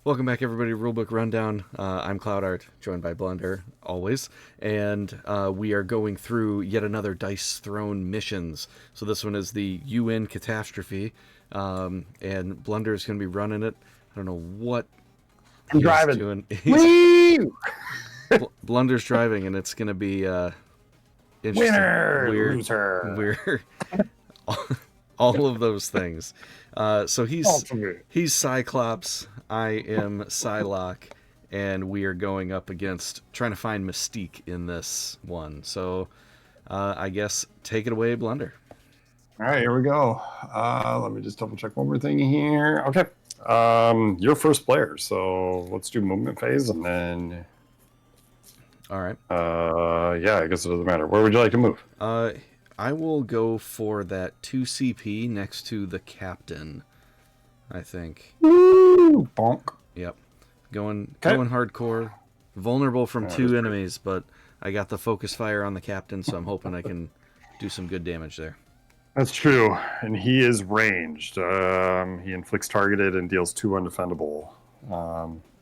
Welcome back, everybody. Rulebook Rundown. I'm CloudArt, joined by Blunder, always. And we are going through yet another Dice Throne missions. So this one is the UN Catastrophe. And Blunder is going to be running it. I don't know what I'm he's driving. doing. Woo! Blunder's driving, and it's going to be interesting. Winner, Weird. loser. We're all of those things. So he's Cyclops. I am Psylocke, and we are going up against trying to find Mystique in this one. So I guess take it away, Blunder. All right, here we go. Let me just double check one more thing here. Okay. You're first player, so let's do movement phase and then. All right. Yeah, I guess it doesn't matter. Where would you like to move? I will go for that 2 CP next to the captain, I think. Woo! Bonk. Yep. Going hardcore. Vulnerable from 2 enemies, but I got the focus fire on the captain, so I'm hoping I can do some good damage there. That's true, and he is ranged. He inflicts targeted and deals 2 undefendable.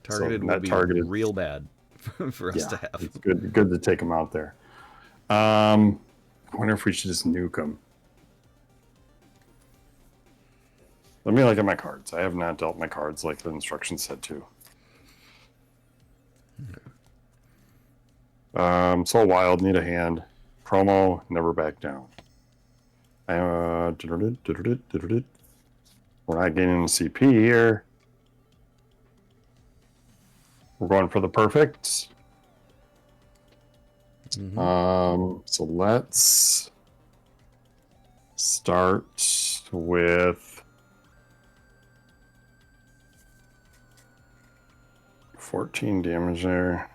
Targeted will be real bad for us to have. It's good to take him out there. I wonder if we should just nuke him. Let me look at my cards. I have not dealt my cards like the instructions said to. Soul Wild, need a hand. Promo, never back down. We're not getting CP here. We're going for the perfect. Mm-hmm. So let's start with 14 damage there.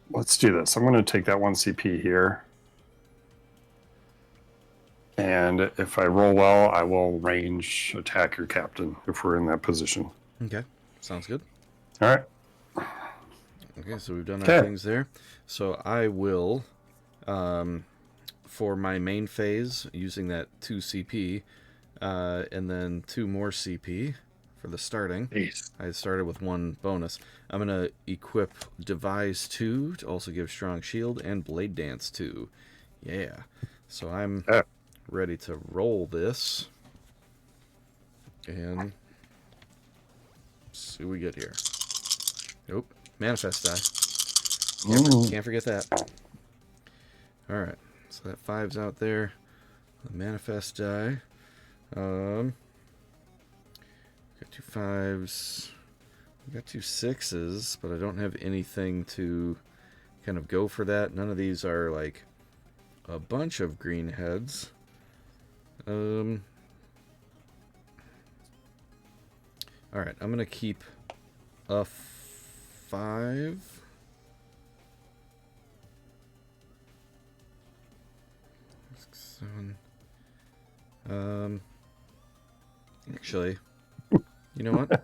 Let's do this. I'm going to take that 1 CP here. And if I roll well, I will range attack your captain if we're in that position. Okay, sounds good. All right. Okay, so we've done our things there. So I will, for my main phase, using that 2 CP, and then 2 more CP for the starting. Jeez. I started with 1 bonus. I'm going to equip Devise 2 to also give Strong Shield, and Blade Dance 2. Yeah. So I'm ready to roll this. And see what we get here. Nope. Manifest die. Can't forget that. Alright. So that 5's out there. The manifest die. Got 2 5s. Got 2 6s, but I don't have anything to kind of go for that. None of these are like a bunch of green heads. Alright, I'm gonna keep a 5. Six, 7. Actually, you know what?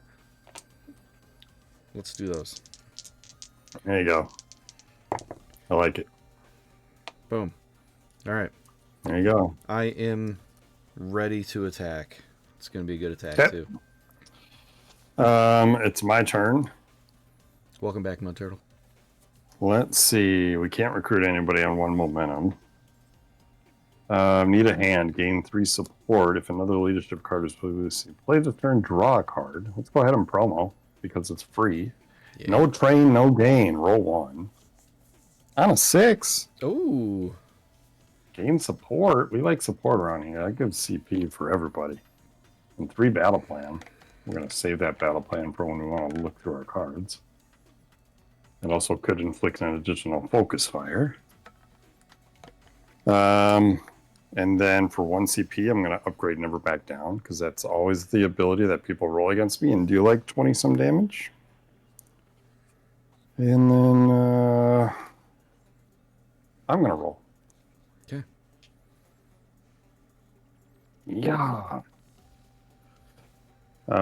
Let's do those. There you go. I like it. Boom. Alright. There you go. I am ready to attack. It's going to be a good attack, too. It's my turn. Welcome back, Mud Turtle. Let's see. We can't recruit anybody on 1 momentum. Need a hand. Gain 3 support. If another leadership card is play this turn, draw a card. Let's go ahead and promo because it's free. Yeah. No train, no gain. Roll 1. On a 6. Ooh. Gain support. We like support around here. I give CP for everybody. And 3 battle plan. We're going to save that battle plan for when we want to look through our cards. It also could inflict an additional focus fire. And then for 1 CP, I'm going to upgrade Never Back Down, because that's always the ability that people roll against me and do like 20-some damage. And then I'm going to roll. Okay. Yeah.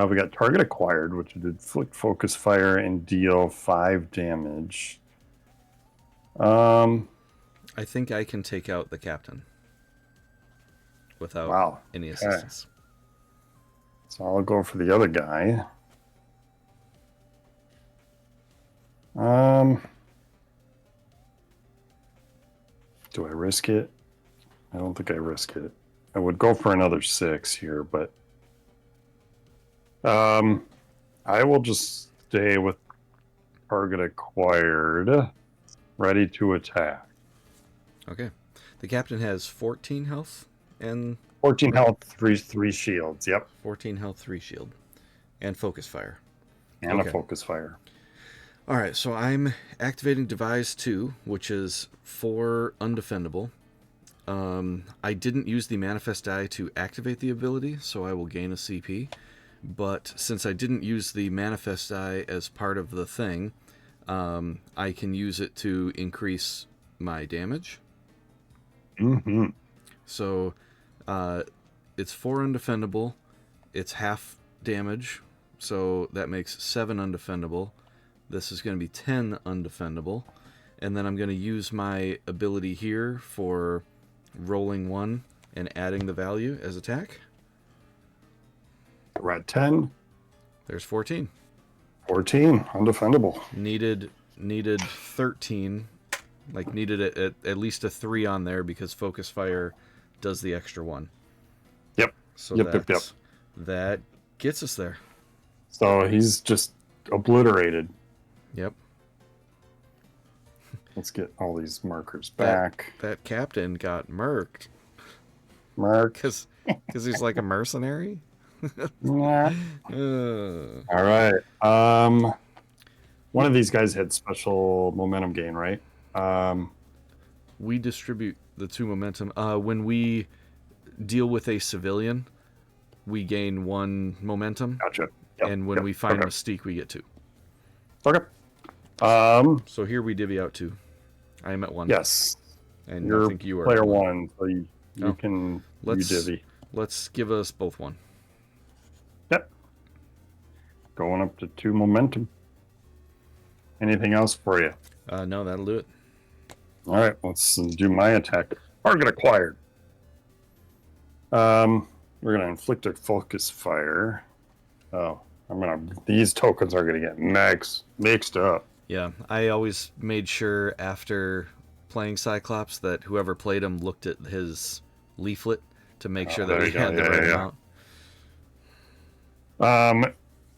We got target acquired, which did inflict focus fire and deal 5 damage. I think I can take out the captain without Wow. any Okay. assistance. So I'll go for the other guy. Do I risk it? I don't think I risk it. I would go for another 6 here, but I will just stay with target acquired, ready to attack. Okay. The captain has 14 health and 14 health, three shields. Yep. 14 health, 3 shield, and focus fire. And a focus fire. All right, so I'm activating Devise 2, which is 4 undefendable. I didn't use the Manifest Die to activate the ability, so I will gain a CP. But since I didn't use the Manifest Die as part of the thing, I can use it to increase my damage. Mm-hmm. So it's 4 undefendable. It's half damage, so that makes 7 undefendable. This is going to be 10 undefendable. And then I'm going to use my ability here for rolling 1 and adding the value as attack. We're at 10. There's 14. 14, undefendable. Needed 13. Like, needed at least a 3 on there because Focus Fire does the extra 1. Yep. So Yep. That gets us there. So he's just obliterated. Yep. Let's get all these markers back. That captain got murked. Mark. Because he's like a mercenary? Nah. All right. One of these guys had special momentum gain, right? We distribute the 2 momentum. When we deal with a civilian, we gain 1 momentum. Gotcha. Yep, and when we find Mystique, we get 2. Okay. So here we divvy out 2. I am at 1. Yes. And You're I think you are player 1, so you can divvy. Let's give us both 1. Yep. Going up to 2 momentum. Anything else for you? No, that'll do it. All right, let's do my attack. Target acquired. We're gonna inflict a focus fire. Oh, these tokens are gonna get mixed up. Yeah, I always made sure after playing Cyclops that whoever played him looked at his leaflet to make sure that we had the right amount.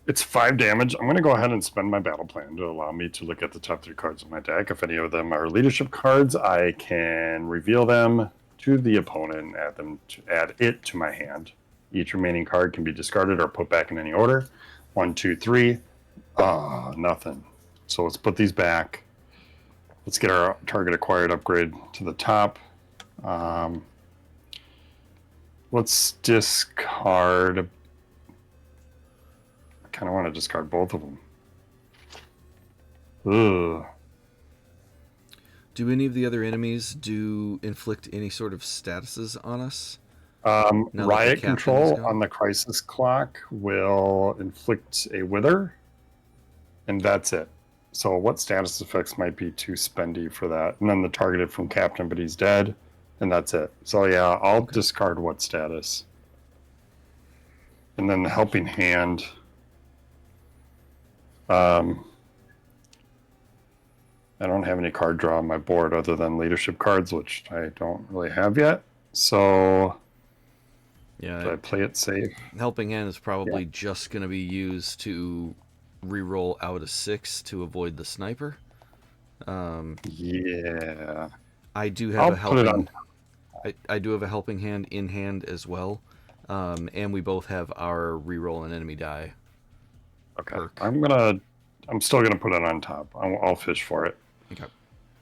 It's 5 damage. I'm going to go ahead and spend my battle plan to allow me to look at the top 3 cards of my deck. If any of them are leadership cards, I can reveal them to the opponent and add it to my hand. Each remaining card can be discarded or put back in any order. 1, 2, 3. Nothing. So let's put these back. Let's get our target acquired upgrade to the top. Let's discard. I kind of want to discard both of them. Ugh. Do any of the other enemies inflict any sort of statuses on us? Riot Control on the Crisis Clock will inflict a Wither, and that's it. So what status effects might be too spendy for that? And then the targeted from Captain, but he's dead, and that's it. So yeah, I'll discard what status. And then the Helping Hand. I don't have any card draw on my board other than leadership cards, which I don't really have yet. So yeah, should I play it safe? Helping Hand is probably just going to be used to reroll out a 6 to avoid the sniper. Yeah. I do have I do have a Helping Hand in hand as well. And we both have our reroll an enemy die. Okay. Perk. I'm still gonna put it on top. I'll fish for it. Okay.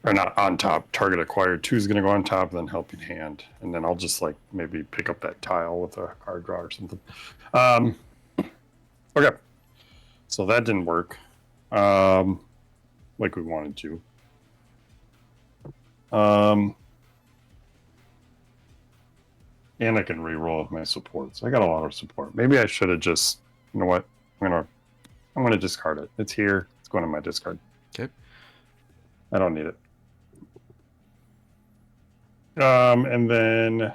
Or not on top. Target acquired 2 is gonna go on top, then Helping Hand, and then I'll just like maybe pick up that tile with a card draw or something. Okay. So that didn't work, like we wanted to. And I can reroll with my supports. I got a lot of support. Maybe I should have just, you know what? I'm gonna discard it. It's here. It's going to my discard. Okay. I don't need it. And then,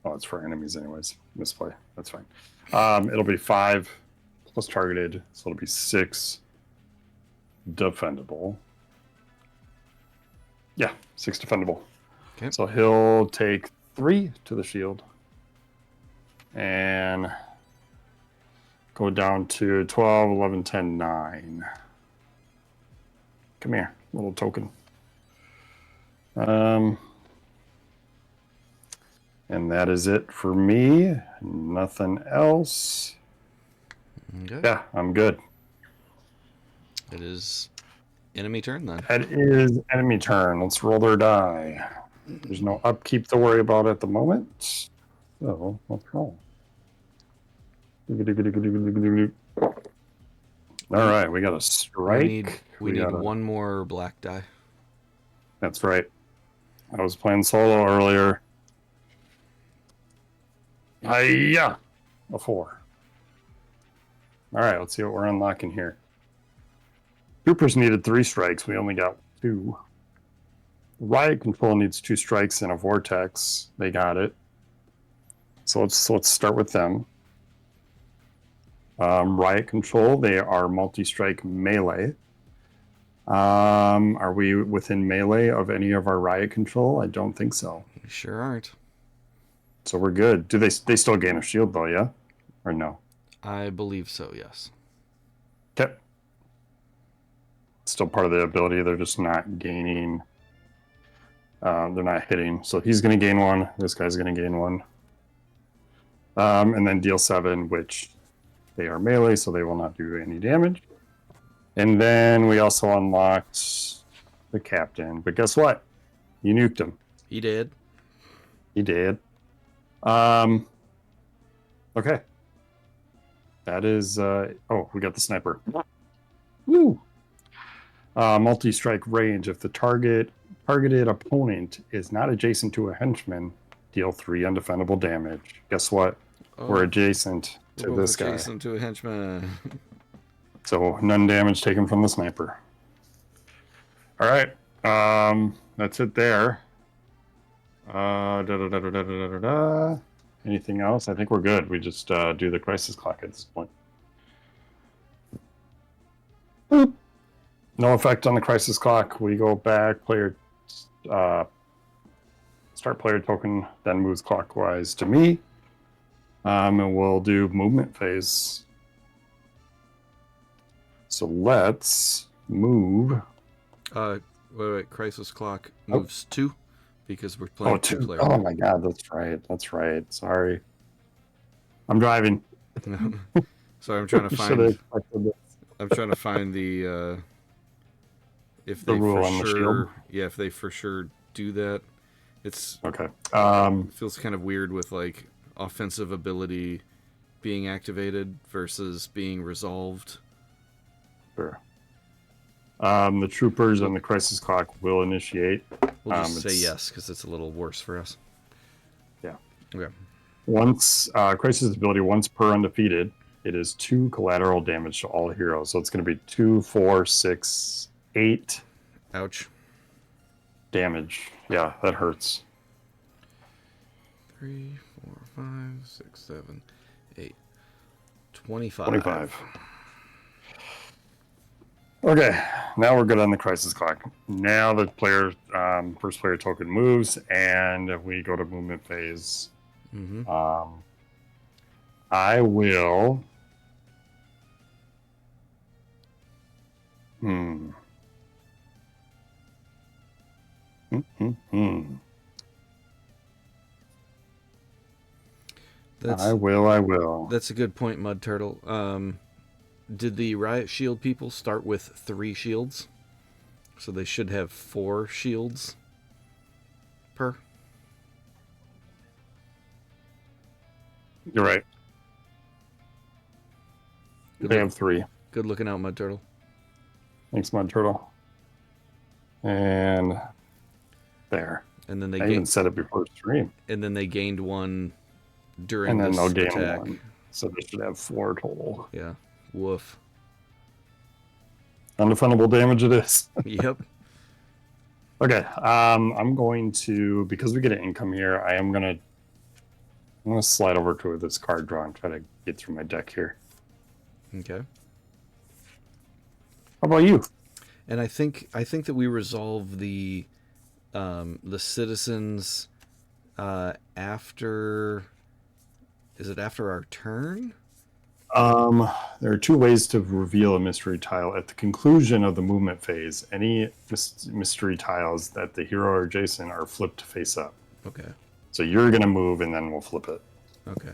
oh, it's for enemies anyways. Misplay. That's fine. It'll be 5 plus targeted, so it'll be 6 defendable. Yeah, 6 defendable. Okay. So he'll take 3 to the shield and go down to 12, 11, 10, 9. Come here, little token. And that is it for me. Nothing else. Okay. Yeah, I'm good. It is enemy turn then. That is enemy turn. Let's roll their die. There's no upkeep to worry about at the moment. So let's roll. All right, we got a strike. We need one more black die. That's right. I was playing solo earlier. Hiya! A 4. All right, let's see what we're unlocking here. Troopers needed 3 strikes. We only got 2. Riot Control needs 2 strikes and a vortex. They got it. So let's start with them. Riot Control, they are multi-strike melee. Are we within melee of any of our Riot Control? I don't think so. We sure aren't. So we're good. Do they still gain a shield though, yeah? Or no? I believe so, yes. Okay. Still part of the ability, they're just not gaining. They're not hitting. So he's going to gain 1. This guy's going to gain 1. And then deal 7, which they are melee, so they will not do any damage. And then we also unlocked the captain. But guess what? You nuked him. He did. He did. Okay. That is... oh, we got the sniper. Woo! Multi-strike range. If the targeted opponent is not adjacent to a henchman, deal 3 undefendable damage. Guess what? Oh, we're adjacent to this guy. Adjacent to a henchman. So none damage taken from the sniper. All right. That's it there. Anything else? I think we're good. We just do the crisis clock at this point. Boop. No effect on the crisis clock. We go back, start player token, then moves clockwise to me. And we'll do movement phase. So let's move. Wait. Crisis clock moves 2 because we're playing 2 player. Oh my god, that's right. Sorry. I'm driving. So I'm trying to find. I'm trying to find the if they rule for on the sure. shield? Yeah, if they for sure do that, it's okay. It feels kind of weird with like offensive ability being activated versus being resolved. Sure. The troopers and the crisis clock will initiate. We'll just say yes because it's a little worse for us. Yeah. Okay. Once crisis ability once per undefeated, it is 2 collateral damage to all heroes. So it's going to be 2, 4, 6, 8. Ouch. Damage. Yeah, that hurts. 3, 4, 5, 6, 7, 8. 25. 25. Okay, now we're good on the crisis clock. Now the player, first player token moves, and we go to movement phase. Mm-hmm. I will. I will. That's a good point, Mud Turtle. Did the Riot Shield people start with 3 shields? So they should have 4 shields per? You're right. They have 3. Good looking out, Mud Turtle. Thanks, Mud Turtle. And there. And then I even said it before stream. And then they gained 1 during and then this they'll gain attack. 1. So they should have 4 total. Yeah. Woof. Undefendable damage it is. Yep. Okay. I'm going to, because we get an income here, I'm gonna slide over to this card draw and try to get through my deck here. Okay. How about you? And I think that we resolve the citizens after. Is it after our turn? There are two ways to reveal a mystery tile. At the conclusion of the movement phase, any mystery tiles that the hero or adjacent are flipped face up. Okay. So you're gonna move, and then we'll flip it. Okay.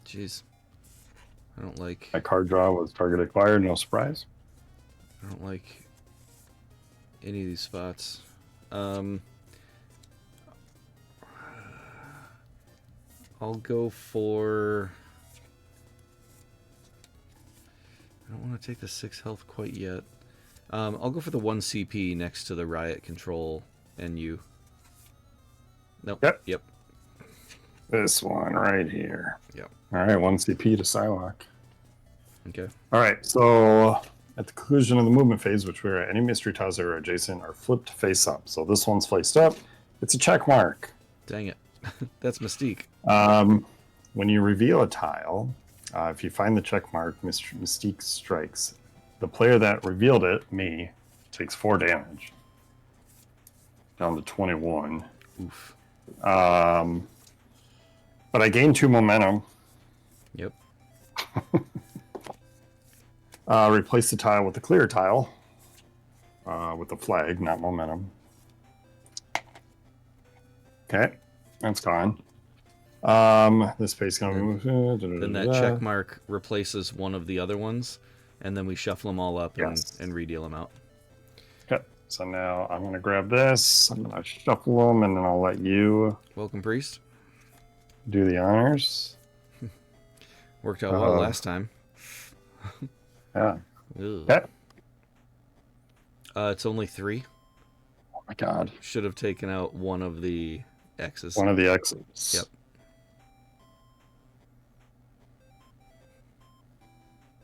Jeez. I don't like. My card draw was target acquired. No surprise. I don't like any of these spots. I'll go for. I don't want to take the 6 health quite yet. I'll go for the 1 CP next to the riot control and you. Nope. Yep. This one right here. Yep. All right, 1 CP to Psylocke. Okay. All right, so at the conclusion of the movement phase, which we're at, any mystery tiles that are adjacent are flipped face up. So this one's faced up. It's a check mark. Dang it. That's Mystique. When you reveal a tile, if you find the check mark, Mystique strikes. The player that revealed it, me, takes 4 damage. Down to 21. Oof. But I gained 2 momentum. Yep. Replace the tile with the clear tile. With the flag, not momentum. Okay, that's gone. This space gonna move. Then that check mark replaces one of the other ones, and then we shuffle them all up and redeal them out. Okay, so now I'm gonna grab this. I'm gonna shuffle them, and then I'll let you. Welcome, priest. Do the honors. Worked out well last time. Yeah. Ugh. Okay. It's only 3. Oh my god. Should have taken out one of the X's. One of the X's. Yep.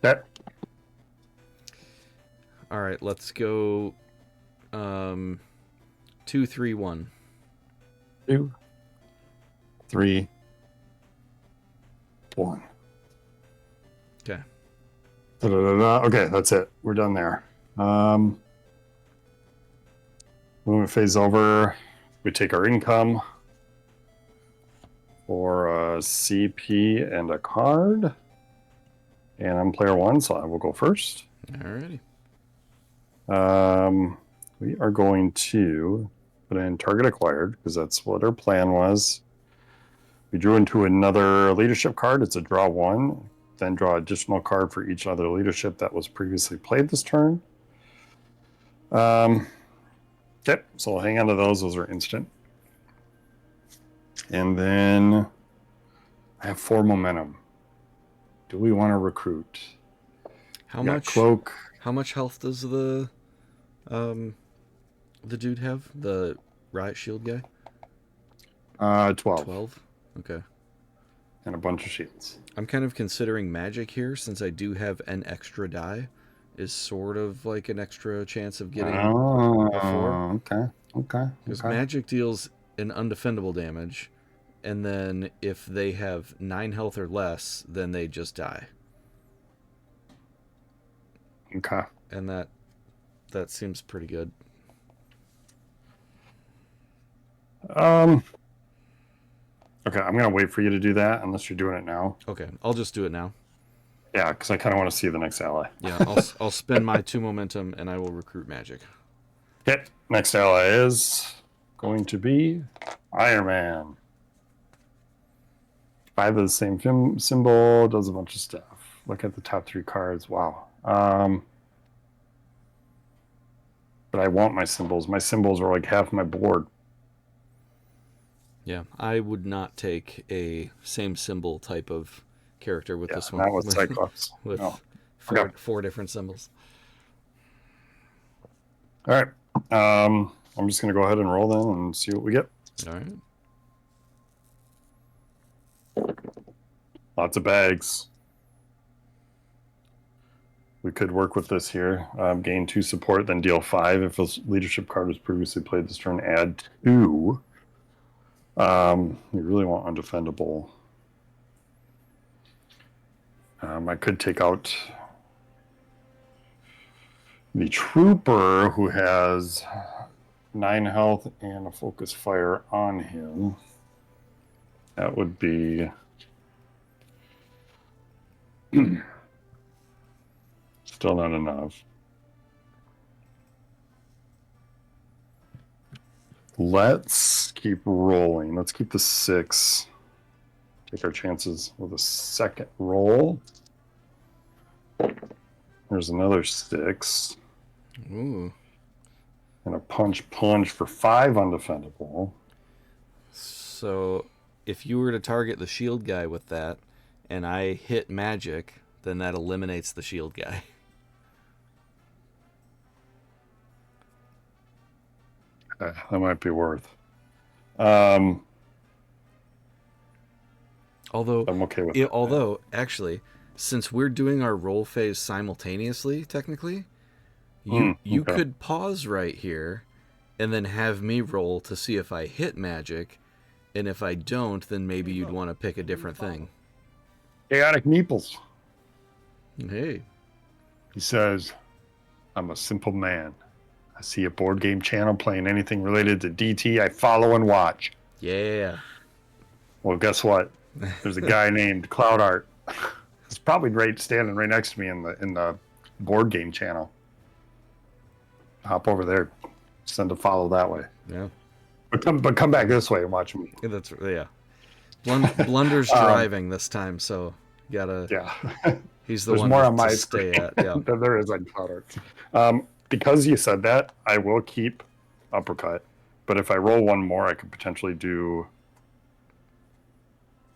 Okay. All right, let's go 2, 3, 1. 2, 3, 1. Okay. Okay, that's it. We're done there. Movement phase over. We take our income for a CP and a card. And I'm player 1, so I will go first. Alrighty. We are going to put in target acquired because that's what our plan was. We drew into another leadership card. It's a draw 1. Then draw additional card for each other leadership that was previously played this turn. Okay, so I'll hang on to those. Those are instant. And then I have 4 momentum. Do we want to recruit? How much cloak? How much health does the dude have? The riot shield guy? 12. 12? Okay. And a bunch of shields. I'm kind of considering magic here since I do have an extra die. Is sort of like an extra chance of getting before. Okay. Because magic deals an undefendable damage, and then if they have 9 health or less, then they just die. Okay. And that seems pretty good. Okay, I'm gonna wait for you to do that unless you're doing it now. Okay, I'll just do it now. Yeah, because I kind of want to see the next ally. Yeah, I'll spend my 2 momentum and I will recruit magic. Okay, next ally is going to be Iron Man. 5 of the same symbol, does a bunch of stuff. Look at the top 3 cards. Wow. But I want my symbols. My symbols are like half my board. Yeah, I would not take a same symbol type of character with this one. Not with Cyclops. With no. 4 different symbols. All right. I'm just going to go ahead and roll then and see what we get. All right. Lots of bags. We could work with this here. Gain 2 support, then deal 5. If a leadership card was previously played this turn, add 2. We really want undefendable. I could take out the trooper who has 9 health and a focus fire on him. That would be still not enough. Let's keep rolling. Let's keep the 6. Take our chances with a second roll. There's another 6. Ooh. And a punch for 5 undefendable. So if you were to target the shield guy with that, and I hit magic, then that eliminates the shield guy. That might be worth. Although I'm okay with that. Although, actually, since we're doing our roll phase simultaneously, technically, you could pause right here and then have me roll to see if I hit magic, and if I don't, then maybe you'd want to pick a different thing. Chaotic Meeples. Hey. He says, I'm a simple man. I see a board game channel playing anything related to DT, I follow and watch. Yeah. Well, guess what? There's a guy named Cloud Art. It's probably standing right next to me in the board game channel. Hop over there, send a follow that way. Yeah. But come back this way and watch me. Yeah. Blunder's driving this time, so you gotta. Yeah. He's the There's one more to on my stay at. Yeah. than there is on Cloud Art. Because you said that, I will keep uppercut. But if I roll one more, I could potentially do.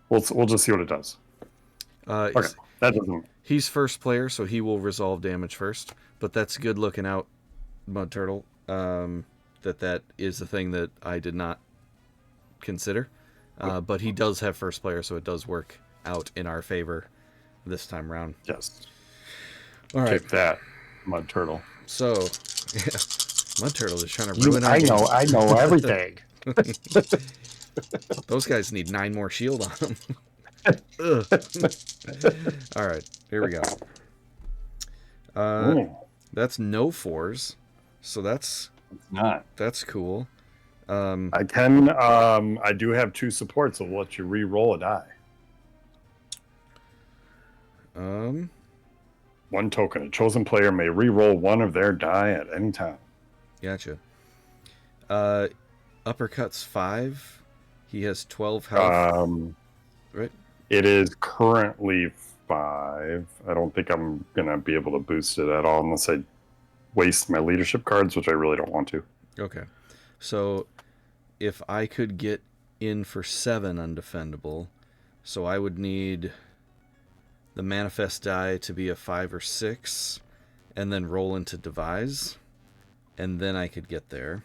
We'll just see what it does. Okay, that doesn't. He's first player, so he will resolve damage first. But that's good looking out, Mud Turtle. That is the thing that I did not consider. But he does have first player, so it does work out in our favor this time around. Yes. All right. Take that, Mud Turtle. So, yeah, Mud Turtle is trying to ruin our game. I know everything. Those guys need 9 more shield on them. All right, here we go. That's no 4s, so that's cool. I can. I do have 2 supports, so we'll let you re-roll a die. 1 token. A chosen player may re-roll 1 of their die at any time. Gotcha. Uppercut's 5. He has 12 health. Right? It is currently 5. I don't think I'm gonna be able to boost it at all unless I waste my leadership cards, which I really don't want to. Okay. So if I could get in for 7 undefendable, so I would need the manifest die to be a 5 or 6, and then roll into devise, and then I could get there.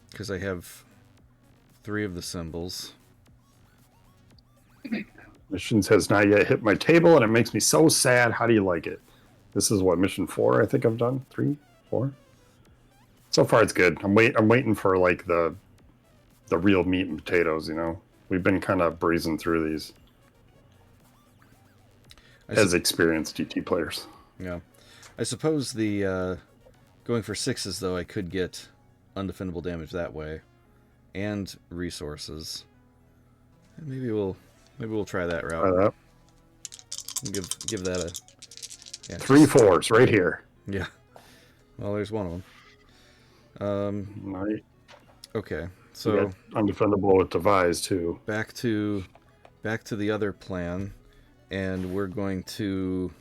Because I have 3 of the symbols. Missions has not yet hit my table, and it makes me so sad. How do you like it? This is what, mission 4 I think I've done? 3? 4? So far it's good. I'm waiting for like the real meat and potatoes, you know? We've been kind of breezing through these as experienced DT players. Yeah. I suppose the going for 6s, though, I could get undefendable damage that way, and resources. Maybe we'll try that route. Give that a 3 4s right here. Yeah. Well, there's one of them. Right. Okay. So undefendable with devise too. Back to the other plan, and we're going to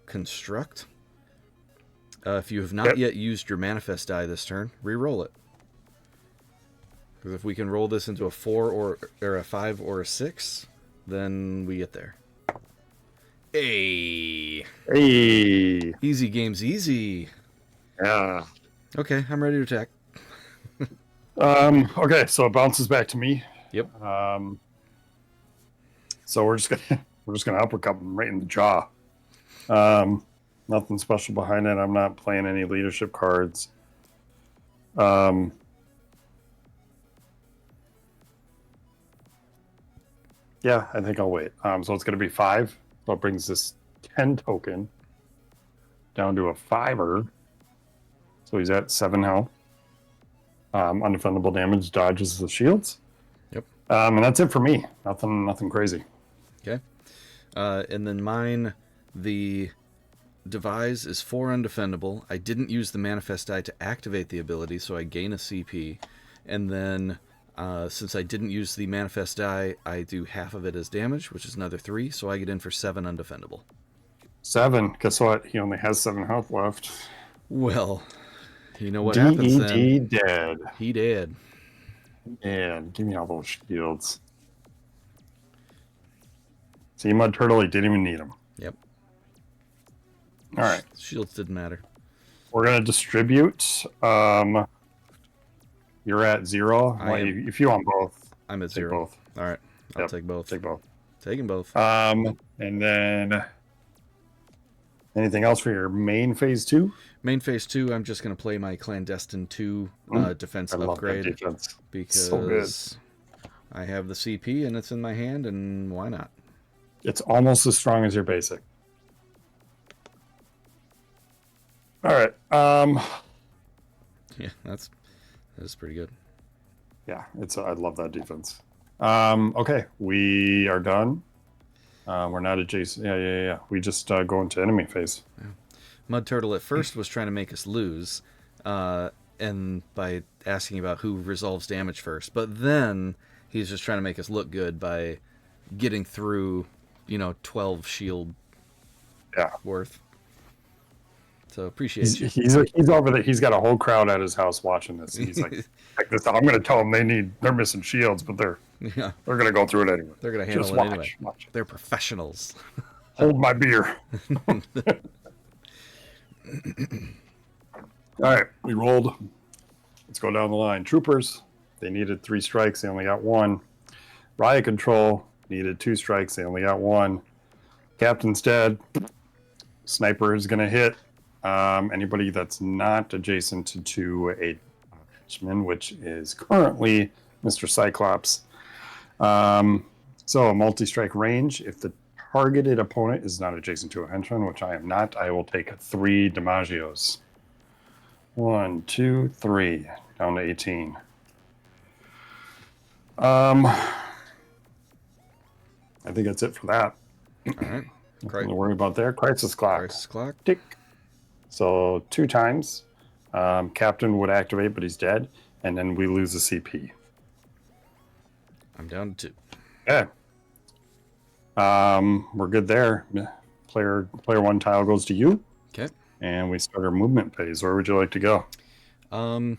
construct. If you have not yet used your manifest die this turn, re-roll it. Because if we can roll this into a 4 or a 5 or a 6, then we get there. Hey. Easy game's easy. Yeah. Okay, I'm ready to attack. Okay, so it bounces back to me. Yep. So we're just gonna uppercut him right in the jaw. Nothing special behind it. I'm not playing any leadership cards. Yeah, I think I'll wait. So it's gonna be 5. So it brings this 10 token down to a 5-er. So he's at 7 health. Undefendable damage, dodges the shields. Yep. And that's it for me. Nothing crazy. Okay. And then mine, the devise is 4 undefendable. I didn't use the manifest die to activate the ability, so I gain a CP. And then, since I didn't use the manifest die, I do half of it as damage, which is another 3, so I get in for 7 undefendable. 7. Guess what? He only has 7 health left. Well, you know what happens then. D.E.D. dead. He dead. Man, give me all those shields. See, Mud Turtle, he didn't even need them. Yep. All right. Shields didn't matter. We're going to distribute. You're at 0. If you want both. I'm at 0. Both. All right. I'll take both. Take both. Taking both. And then anything else for your main phase 2? Main phase 2, I'm just going to play my Clandestine 2 defense upgrade. Defense. Because so good. I have the CP and it's in my hand, and why not? It's almost as strong as your basic. All right. Yeah, that's pretty good. Yeah, I love that defense. Okay, we are done. We're not adjacent. Yeah. We just go into enemy phase. Yeah. Mud Turtle at first was trying to make us lose, and by asking about who resolves damage first. But then he's just trying to make us look good by getting through, 12 shield worth. So appreciate you. He's over there. He's got a whole crowd at his house watching this. He's like, check this out. I'm going to tell them they're missing shields, but they're going to go through it anyway. They're going to handle it anyway. Watch. They're professionals. Hold my beer. All right, we rolled. Let's go down the line. Troopers, they needed 3 strikes. They only got 1. Riot Control needed 2 strikes. They only got 1. Captain's dead. Sniper is going to hit anybody that's not adjacent to a henchman, which is currently Mr. Cyclops. So multi-strike range. If the targeted opponent is not adjacent to a henchman, which I am not, I will take 3 Damagios. 1, 2, 3, down to 18. I think that's it for that. All right. Nothing to worry about there. Crisis clock. Crisis clock. Tick. So 2 times. Captain would activate, but he's dead. And then we lose a CP. I'm down to 2. Yeah. We're good there. Player 1 tile goes to you. Okay. And we start our movement phase. Where would you like to go? How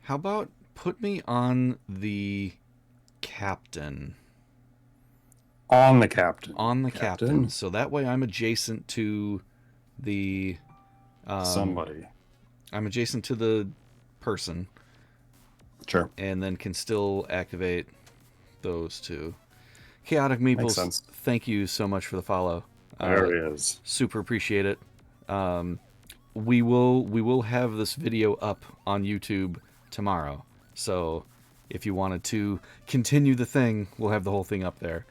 about put me on the captain? On the captain. On the captain. So that way I'm adjacent to the... somebody. I'm adjacent to the person. Sure. And then can still activate those 2. Chaotic Meeples, thank you so much for the follow. There he is. Super appreciate it. We will have this video up on YouTube tomorrow. So if you wanted to continue the thing, we'll have the whole thing up there.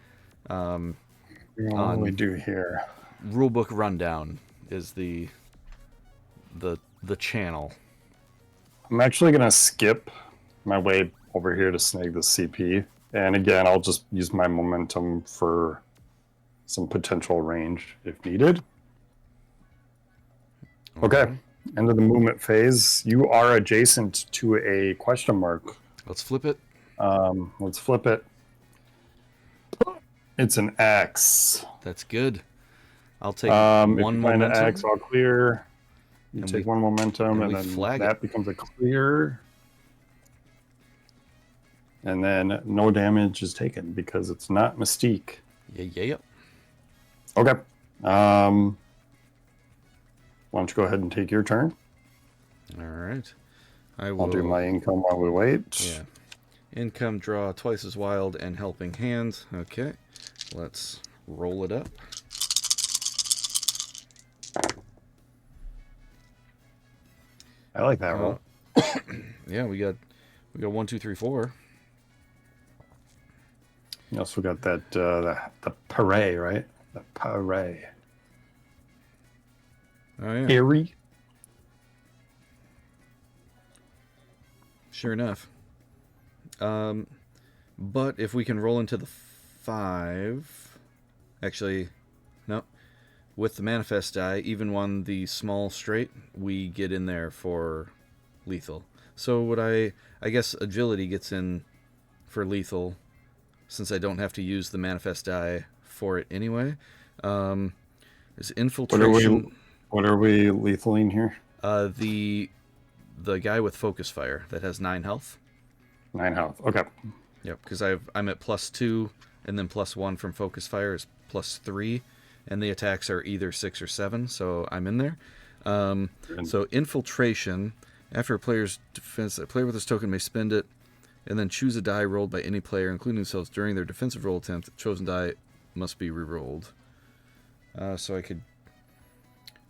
What we do here? Rulebook rundown is the channel. I'm actually gonna skip my way over here to snag the CP. And again, I'll just use my momentum for some potential range if needed. Okay, end of the movement phase. You are adjacent to a question mark. Let's flip it. Let's flip it. It's an X. That's good. I'll take one momentum. If you find an X, all clear. You take 1 momentum, and then that becomes a clear. And then no damage is taken because it's not Mystique. Yeah. Okay. Why don't you go ahead and take your turn? All right. I will. I'll do my income while we wait. Yeah. Income, draw twice as wild, and helping hand. Okay. Let's roll it up. I like that roll. Yeah, we got 1, 2, 3, 4. Also got that the parade, right? The parade. Oh yeah. Harry. Sure enough. But if we can roll into the 5, actually, no. With the manifest die, even on the small straight, we get in there for lethal. So would I guess agility gets in for lethal, since I don't have to use the manifest die for it anyway. There's infiltration. What are we lethaling here? The guy with focus fire that has 9 health. 9 health. Okay. Yep, because I'm at +2, and then +1 from focus fire is +3, and the attacks are either 6 or 7, so I'm in there. So infiltration. After a player's defense, a player with this token may spend it and then choose a die rolled by any player, including themselves, during their defensive roll attempt. The chosen die must be re-rolled. So I could.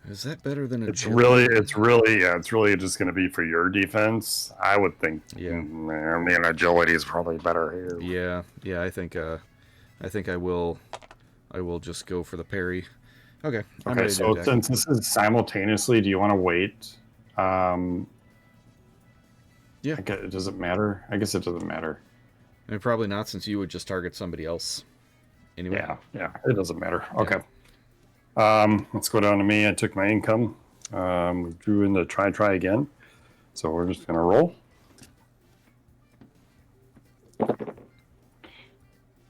Is that better than agility? It's really just going to be for your defense. I would think. Yeah. I mean, agility is probably better here. Yeah. I think I will just go for the parry. Okay. Okay. So since this is simultaneously, do you want to wait? Yeah. Does it matter? I guess it doesn't matter. I mean, probably not, since you would just target somebody else. Anyway. Yeah. It doesn't matter. Okay. Yeah. Let's go down to me. I took my income. We drew in the try again. So we're just gonna roll.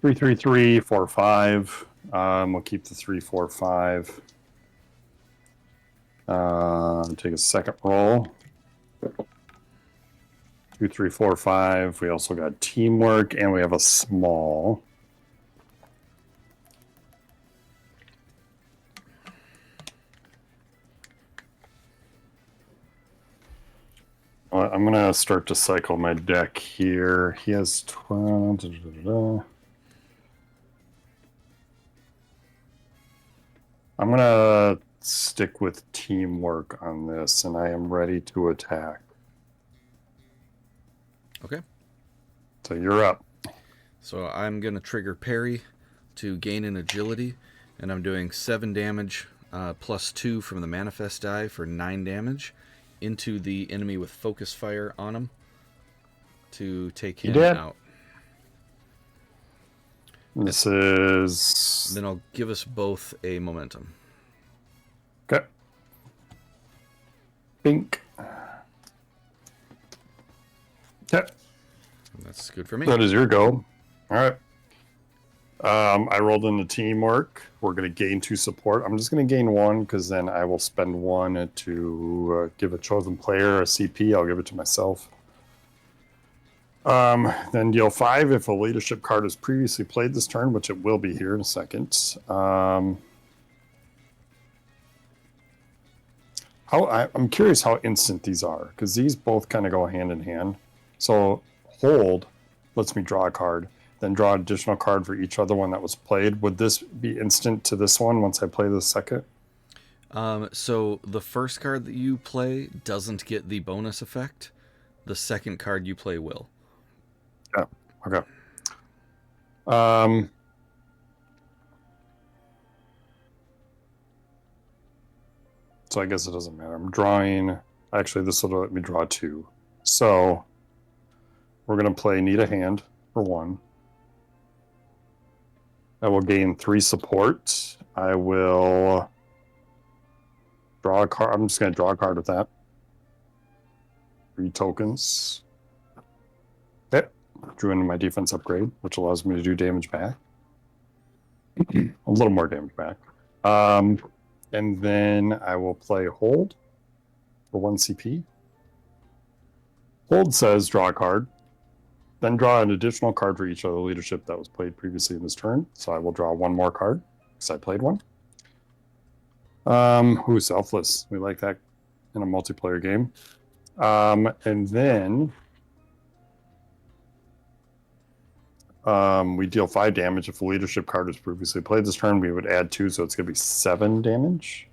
3, 3, 3, 4, 5. We'll keep the 3, 4, 5. Take a second roll. 2, 3, 4, 5. We also got teamwork, and we have a small. I'm going to start to cycle my deck here. He has 12. I'm going to stick with teamwork on this, and I am ready to attack. Okay. So you're up. So I'm going to trigger parry to gain an agility, and I'm doing 7 damage +2 from the manifest die for 9 damage into the enemy with focus fire on him to take him out. This is... Then I'll give us both a momentum. Okay. Bink. Okay. That's good for me. That is your go. All right. I rolled in the teamwork. We're going to gain 2 support. I'm just going to gain 1 because then I will spend 1 to give a chosen player a CP. I'll give it to myself. Then deal 5 if a leadership card is previously played this turn, which it will be here in a second. I'm curious how instant these are, because these both kind of go hand in hand. So hold lets me draw a card, then draw an additional card for each other one that was played. Would this be instant to this one once I play the second? So the first card that you play doesn't get the bonus effect. The second card you play will. Yeah. Okay. So I guess it doesn't matter. I'm drawing. Actually, this will let me draw 2. So we're going to play Need a Hand for 1. I will gain 3 support. I will draw a card. I'm just going to draw a card with that. 3 tokens. Okay. Drew into my defense upgrade, which allows me to do damage back. A little more damage back. And then I will play Hold for 1 CP. Hold says draw a card. Then draw an additional card for each other leadership that was played previously in this turn. So I will draw 1 more card because I played 1. Selfless. We like that in a multiplayer game. And then we deal 5 damage. If a leadership card was previously played this turn, we would add 2, so it's going to be 7 damage.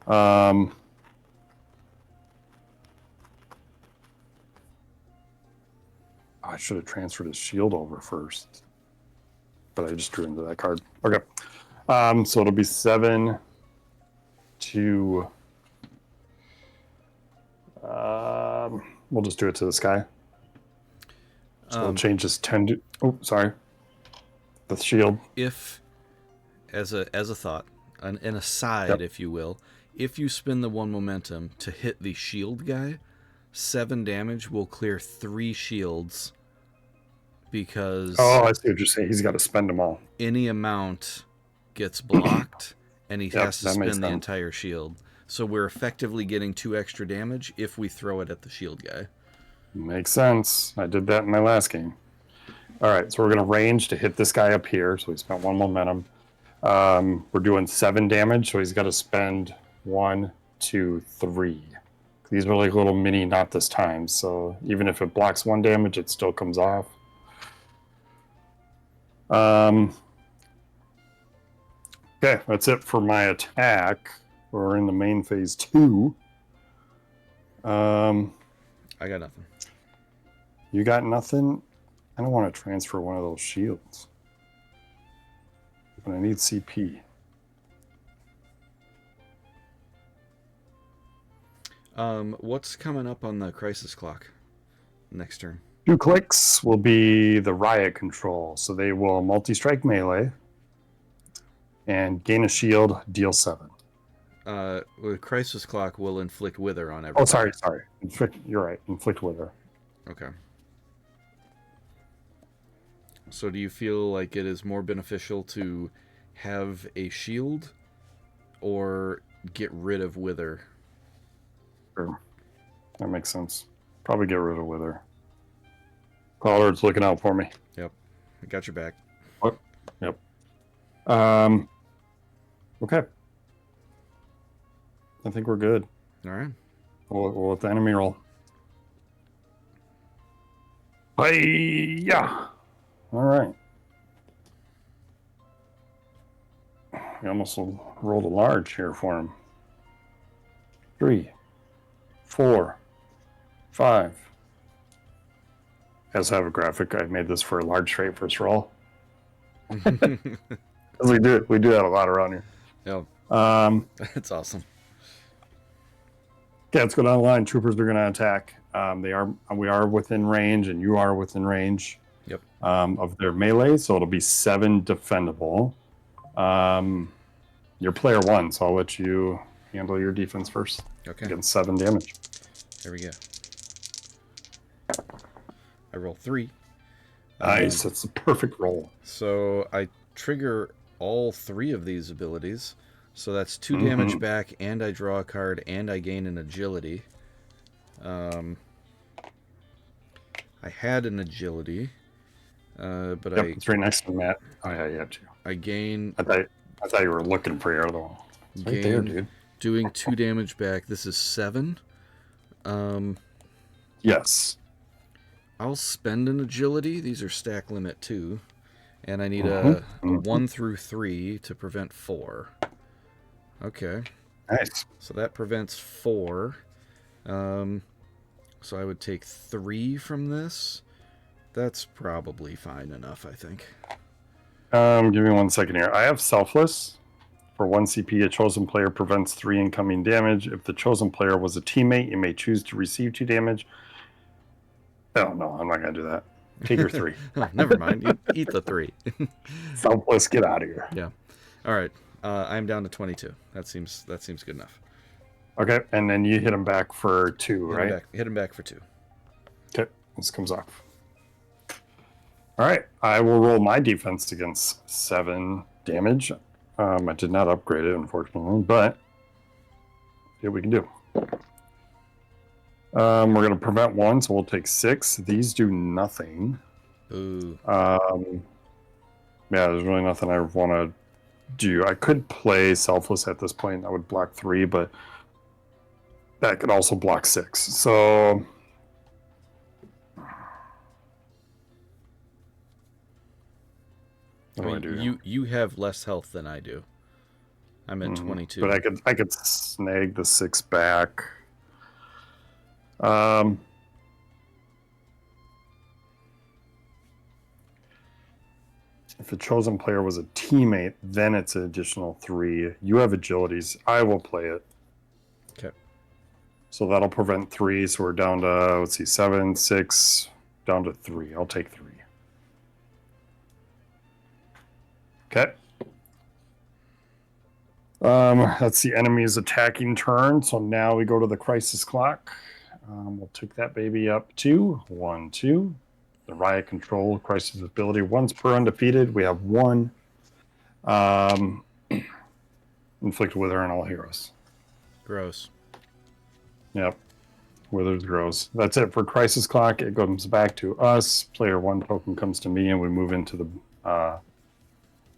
I should have transferred his shield over first, but I just drew into that card. Okay. So it'll be 7 to... we'll just do it to this guy. So we'll change this 10 to... Oh, sorry. The shield. If, as a thought, an aside, if you will, if you spend the 1 momentum to hit the shield guy, 7 damage will clear 3 shields because... Oh, I see what you're saying. He's got to spend them all. Any amount gets blocked, and he has to spend the entire shield. So we're effectively getting 2 extra damage if we throw it at the shield guy. Makes sense. I did that in my last game. All right, so we're going to range to hit this guy up here. So we spent 1 momentum. We're doing 7 damage, so he's got to spend 1, 2, 3. These are like little mini not this time, so even if it blocks 1 damage, it still comes off. Okay, that's it for my attack. We're in the main phase 2. I got nothing. You got nothing? I don't want to transfer one of those shields. But I need CP. What's coming up on the crisis clock next turn? 2 clicks will be the riot control. So they will multi-strike melee and gain a shield, deal 7. The crisis clock will inflict wither on everyone. Oh, sorry. You're right. Inflict wither. Okay. So do you feel like it is more beneficial to have a shield or get rid of wither? Sure. That makes sense. Probably get rid of wither. Collard's looking out for me. Yep. I got your back. What? Yep. Okay. I think we're good. All right. We'll let the enemy roll. Hi-ya! All right. We almost rolled a large here for him. 3, 4, 5. As I have a graphic, I made this for a large trait first roll. Because we do that a lot around here. Yep. That's awesome. Okay, let's go down the line. Troopers are going to attack. We are within range, and you are within range. Yep. Of their melee, so it'll be 7 defendable. You're player 1, so I'll let you handle your defense first. Okay. Against 7 damage. Here we go. I roll 3. Nice. That's a perfect roll. So I trigger all 3 of these abilities. So that's 2 damage back, and I draw a card, and I gain an agility. I had an agility, but it's right next to Matt. Oh yeah, you have to. I gain. I thought you were looking for your other one. It's right there, dude. Doing 2 damage back. This is 7. Yes. I'll spend an agility. These are stack limit 2, and I need a 1 through 3 to prevent 4. Okay. Nice. So that prevents 4. So I would take 3 from this. That's probably fine enough, I think. Give me 1 second here. I have Selfless. For 1 CP, a chosen player prevents 3 incoming damage. If the chosen player was a teammate, you may choose to receive 2 damage. Oh, no, I'm not going to do that. Take your 3. Oh, never mind. Eat the 3. Selfless, get out of here. Yeah. All right. I'm down to 22. That seems good enough. Okay, and then you hit him back for 2, right? Hit him back for 2. Okay, this comes off. All right, I will roll my defense against 7 damage. I did not upgrade it, unfortunately, but see what we can do. We're going to prevent 1, so we'll take 6. These do nothing. Ooh. Yeah, there's really nothing I want to do. I could play Selfless at this point. That would block 3, but That could also block 6. So what do I do? You have less health than I do. I'm at 22. But I could snag the 6 back. If the chosen player was a teammate, then it's an additional 3. You have agilities. I will play it. Okay. So that'll prevent 3. So we're down to, let's see, 7, 6, down to 3. I'll take 3. Okay. That's the enemy's attacking turn. So now we go to the crisis clock. We'll take that baby up to 1, 2. The riot control crisis ability once per undefeated. We have 1. Inflict wither on all heroes. Gross. Yep. Wither's gross. That's it for crisis clock. It comes back to us. Player 1 token comes to me, and we move into the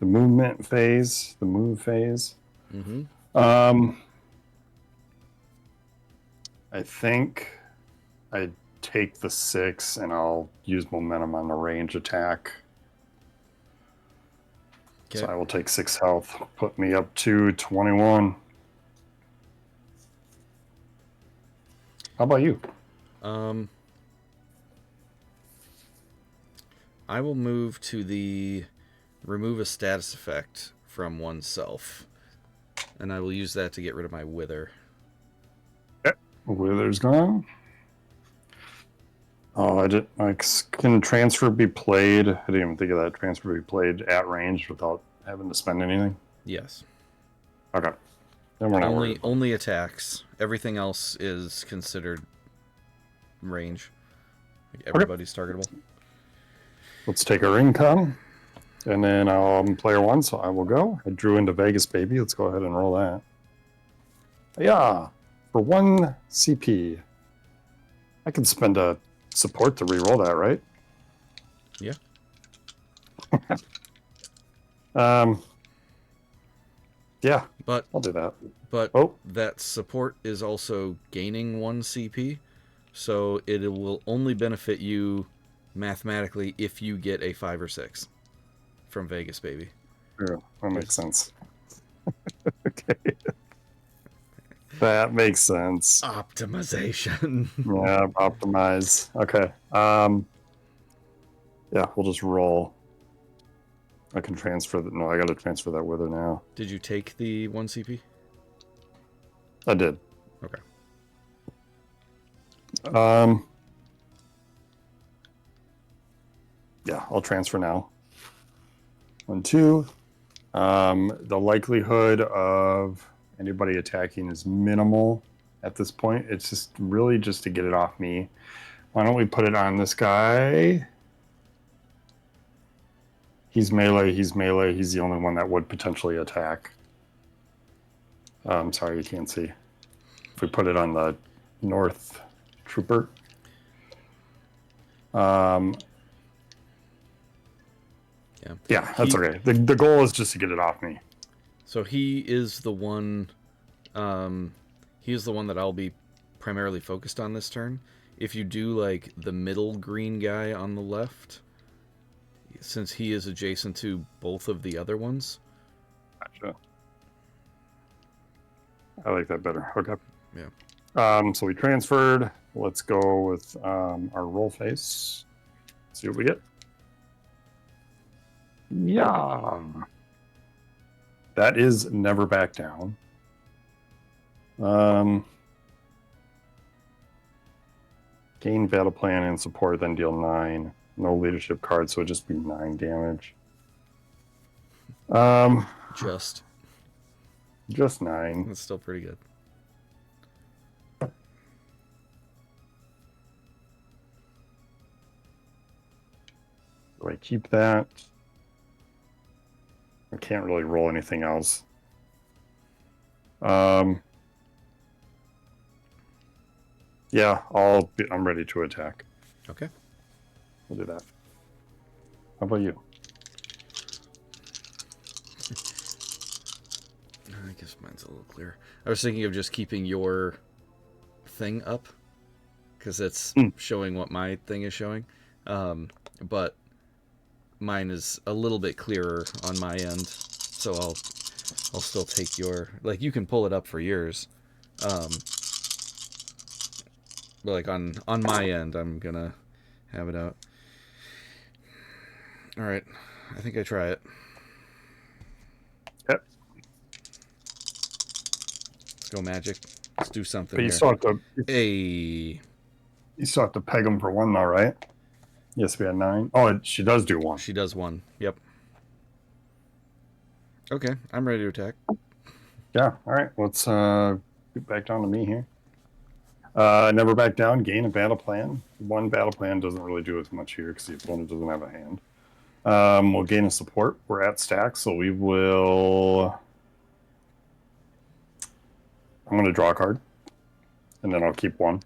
movement phase. The move phase. Mm-hmm. I think I take the 6 and I'll use momentum on the range attack. Okay. So I will take 6 health, put me up to 21. How about you? I will move to the remove a status effect from oneself, and I will use that to get rid of my wither. Okay. Wither's gone. Oh, can transfer be played? I didn't even think of that. Transfer be played at range without having to spend anything? Yes. Okay. Then we're not only attacks. Everything else is considered range. Like everybody's targetable. Let's take our income. And then I'm player 1, so I will go. I drew into Vegas, baby. Let's go ahead and roll that. Yeah. For 1 CP. I can spend a support to re-roll that, right? Yeah. Yeah, but I'll do that. But that support is also gaining 1 CP, so it will only benefit you mathematically if you get a 5 or 6 from Vegas, baby. Sure, that makes sense. Okay. That makes sense. Optimization. Yeah, optimize. Okay. Yeah, we'll just roll. I can transfer that. No, I got to transfer that wither now. Did you take the 1 CP? I did. Okay. Yeah, I'll transfer now. 1, 2. The likelihood of anybody attacking is minimal at this point. It's just really just to get it off me. Why don't we put it on this guy? He's melee. He's melee. He's the only one that would potentially attack. I'm sorry, you can't see. If we put it on the North Trooper. Yeah, that's okay. The goal is just to get it off me. So he is the one. He is the one that I'll be primarily focused on this turn. If you do like the middle green guy on the left, since he is adjacent to both of the other ones. Gotcha. I like that better. Okay. Yeah. So we transferred. Let's go with our roll face. See what we get. Yeah. That is never back down. Gain battle plan and support, then deal 9. No leadership card, so it'd just be 9 damage. Just 9. That's still pretty good. Do I keep that? I can't really roll anything else. Yeah, I'm ready to attack. Okay. We'll do that. How about you? I guess mine's a little clearer. I was thinking of just keeping your thing up because it's showing what my thing is showing. But mine is a little bit clearer on my end, so I'll still take your, like, you can pull it up for yours. But like on my end, I'm gonna have it out. All right, I think I try it. Yep. Let's go magic. Let's do something But you here. still have to. Hey. You still have to peg them for 1 though, right? Yes, we had 9. Oh, she does do 1. She does 1. Yep. Okay, I'm ready to attack. Yeah. All right. Let's get back down to me here. Never back down. Gain a battle plan. 1 battle plan doesn't really do as much here because the opponent doesn't have a hand. We'll gain a support. We're at stack, so we will. I'm going to draw a card, and then I'll keep 1.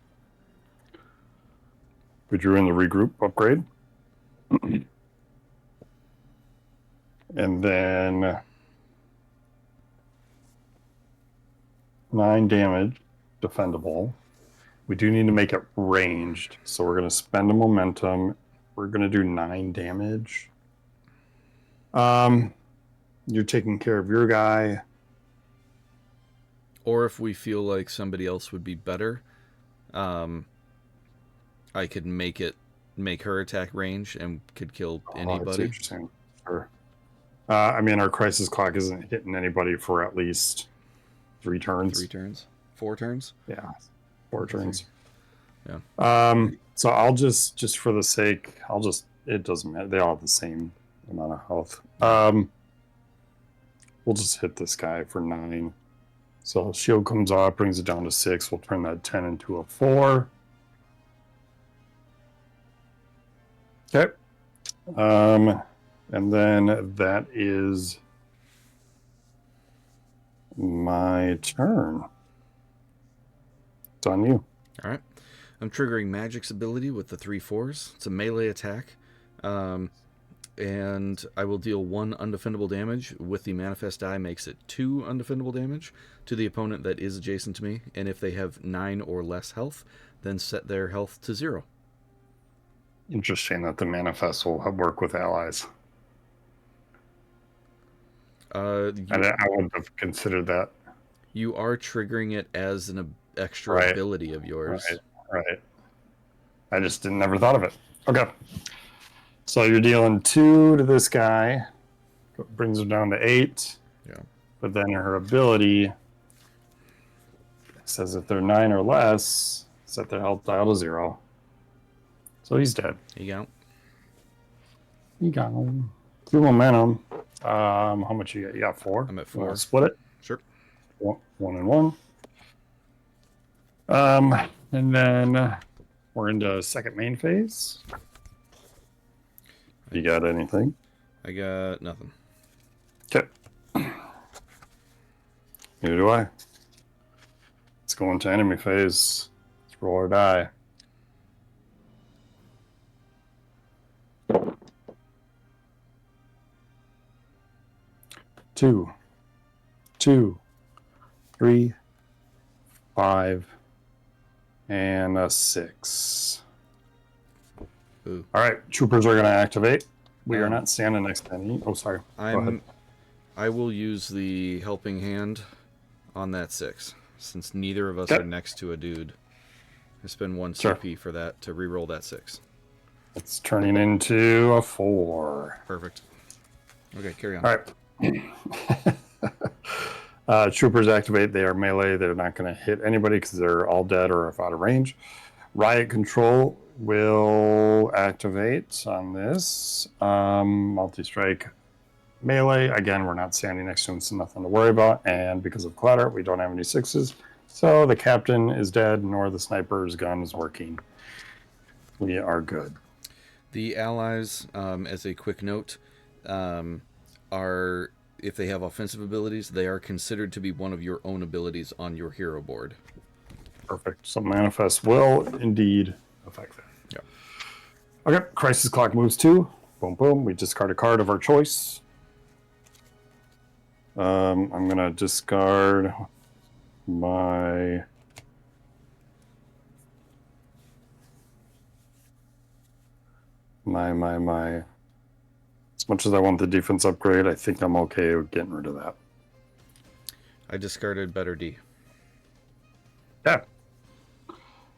We drew in the regroup upgrade. And then 9 damage, defendable. We do need to make it ranged, so we're going to spend a momentum. We're going to do 9 damage. You're taking care of your guy. Or if we feel like somebody else would be better, I could make her attack range and could kill anybody. That's interesting. Sure. I mean, our crisis clock isn't hitting anybody for at least 3 turns. 3 turns? 4 turns? Yeah, 4 turns. Yeah. So I'll just for the sake, it doesn't matter. They all have the same amount of health. We'll just hit this guy for 9. So shield comes off, brings it down to 6. We'll turn that 10 into a 4. Okay. And then that is my turn. It's on you. All right. I'm triggering Magic's ability with the 3/4s. It's a melee attack. And I will deal 1 undefendable damage. With the manifest die makes it 2 undefendable damage to the opponent that is adjacent to me. And if they have 9 or less health, then set their health to 0. Interesting that the manifest will work with allies. I wouldn't have considered that. You are triggering it as an extra ability of yours. Right. I just never thought of it. Okay. So you're dealing 2 to this guy. Brings her down to 8. Yeah. But then her ability says if they're 9 or less, set their health dial to 0. So he's dead. You got him. 2 momentum. How much you got? You got 4? I'm at 4. Split it? Sure. 1 and 1. And then we're into second main phase. You got anything? I got nothing. Okay. Neither do I. Let's go into enemy phase. Let's roll or die. Two, 3, 5, and a 6. Ooh. All right, troopers are going to activate. We are not standing next to any. Oh, sorry. Go ahead. I will use the helping hand on that 6, since neither of us are next to a dude. I spend 1 CP for that to reroll that 6. It's turning into a 4. Perfect. Okay, carry on. All right. Troopers activate. They are melee. They're not going to hit anybody because they're all dead or out of range. Riot control will activate on this. Multi-strike melee. Again, we're not standing next to him, so nothing to worry about. And because of clutter, we don't have any 6s. So the captain is dead, nor the sniper's gun is working. We are good. The allies, as a quick note, are, if they have offensive abilities, they are considered to be one of your own abilities on your hero board. Perfect. So manifest will indeed affect that. Yep. Okay, crisis clock moves 2. Boom, boom. We discard a card of our choice. I'm going to discard my My. As much as I want the defense upgrade, I think I'm okay with getting rid of that. I discarded better D. Yeah.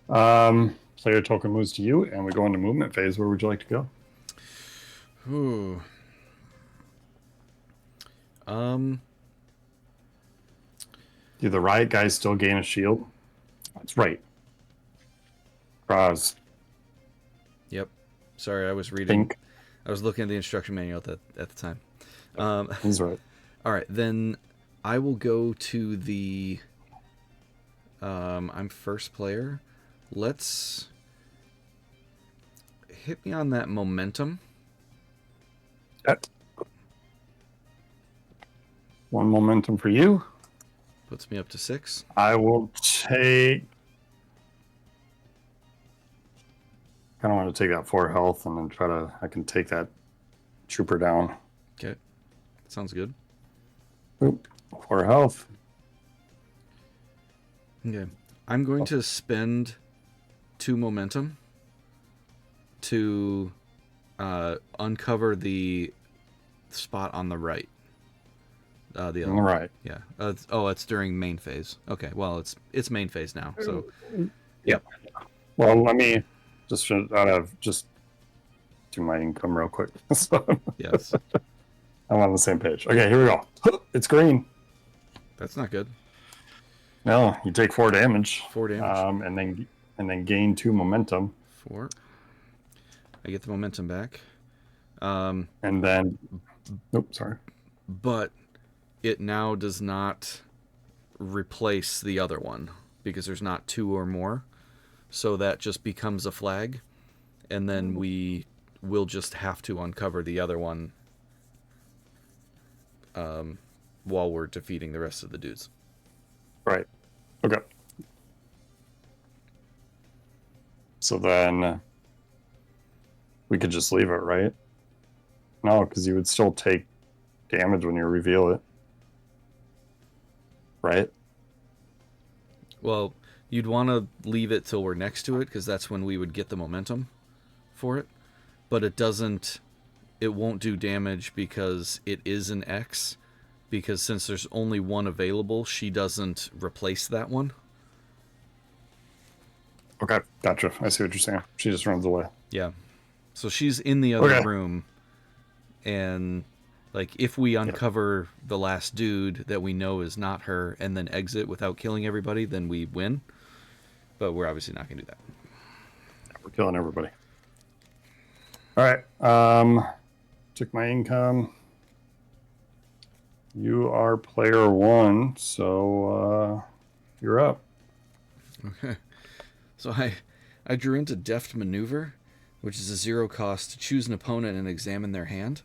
Player token moves to you, and we go into movement phase. Where would you like to go? Ooh. Do the riot guys still gain a shield? That's right. Cross. Yep. Sorry, I was reading. Think. I was looking at the instruction manual at the time. He's right. All right, then I will go to the. I'm first player. Let's hit me on that momentum. One momentum for you. Puts me up to 6. I will take. Kind of want to take that 4 health and then try to. I can take that trooper down. Okay, sounds good. Oop, 4 health. Okay, I'm going to spend 2 momentum to uncover the spot on the right. The other On the right. Yeah. It's during main phase. Okay. Well, it's main phase now. So. Yep. Well, let me just just do my income real quick. So Yes. I'm on the same page. Okay, here we go. It's green. That's not good. No, you take 4 damage. 4 damage. And then gain 2 momentum. 4. I get the momentum back. And then, nope, sorry. But it now does not replace the other one because there's not 2 or more. So that just becomes a flag. And then we will just have to uncover the other one while we're defeating the rest of the dudes. Right. Okay. So then we could just leave it, right? No, because you would still take damage when you reveal it. Right? Well, you'd want to leave it till we're next to it because that's when we would get the momentum for it. But it won't do damage because it is an X. Because since there's only one available, she doesn't replace that one. Okay, gotcha. I see what you're saying. She just runs away. Yeah. So she's in the other room. And like if we uncover the last dude that we know is not her and then exit without killing everybody, then we win. But we're obviously not going to do that. We're killing everybody. All right. Took my income. You are player 1, so you're up. Okay. So I drew into Deft Maneuver, which is a 0 cost to choose an opponent and examine their hand.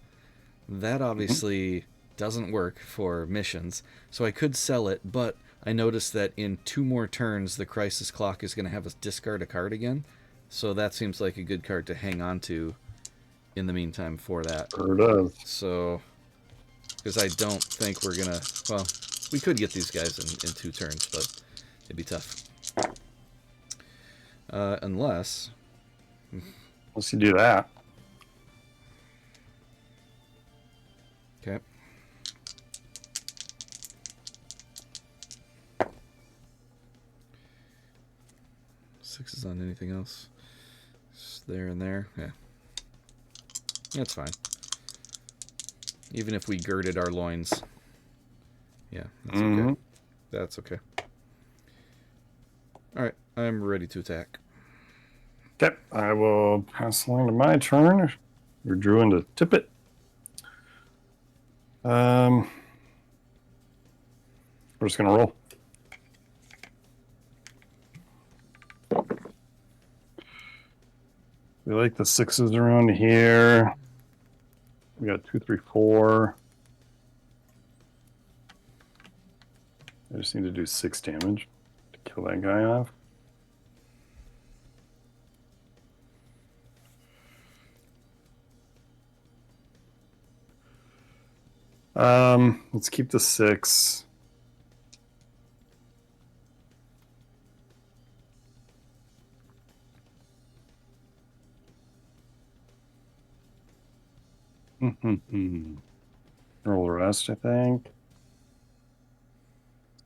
That obviously doesn't work for missions, so I could sell it, but I noticed that in 2 more turns, the Crisis Clock is going to have us discard a card again, so that seems like a good card to hang on to in the meantime for that. Sure does. So, because I don't think we're going to... Well, we could get these guys in 2 turns, but it'd be tough. Unless you do that. Okay. Sixes on anything else? Just there and there. Yeah. That's fine. Even if we girded our loins. Yeah, that's okay. That's okay. Alright, I'm ready to attack. Okay, I will pass along to my turn. You're drew into Tippet. We're just going to roll. We like the 6s around here. We got 2, 3, 4. I just need to do 6 damage to kill that guy off. Let's keep the 6. Roll the rest, I think.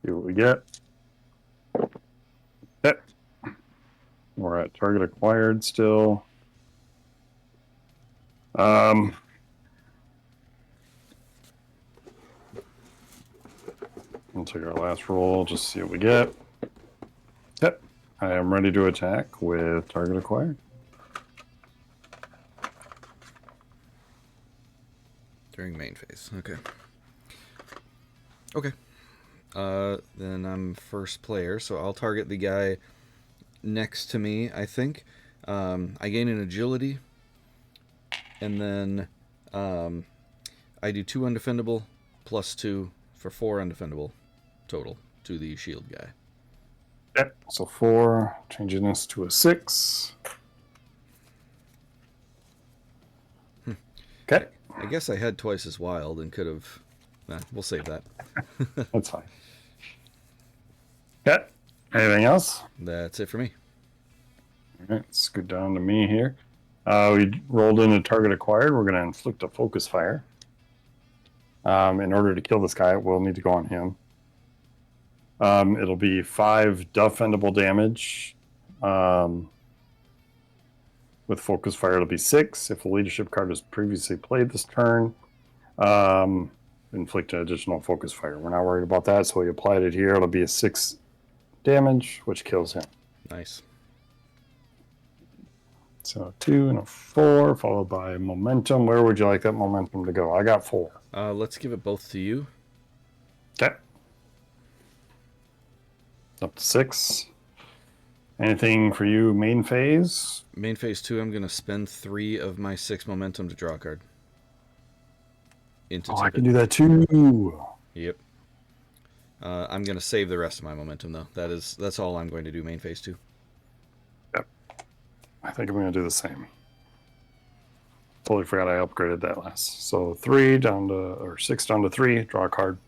See what we get. Okay. We're at target acquired still. We'll take our last roll, just see what we get. Yep. I am ready to attack with target acquired. During main phase. Okay. Okay. Then I'm first player, so I'll target the guy next to me, I think. I gain an agility, and then I do 2 undefendable, plus 2 for 4 undefendable total to the shield guy. Yep. So 4, changing this to a 6. Okay. I guess I had twice as wild and could have... we'll save that. That's fine. Okay. Anything else? That's it for me. All right, let's go down to me here. We rolled in a target acquired. We're going to inflict a focus fire. In order to kill this guy, we'll need to go on him. It'll be 5 defendable damage. With focus fire, it'll be 6. If the leadership card was previously played this turn, inflict an additional focus fire. We're not worried about that, so we applied it here. It'll be a 6 damage, which kills him. Nice. So 2 and a 4, followed by momentum. Where would you like that momentum to go? I got 4. Let's give it both to you. Okay. Up to 6. Anything for you, main phase? Main phase 2, I'm going to spend 3 of my 6 momentum to draw a card. I can do that too. Yep. I'm going to save the rest of my momentum, though. That's all I'm going to do main phase 2. Yep. I think I'm going to do the same. Totally forgot I upgraded that last. So 6 down to 3, draw a card.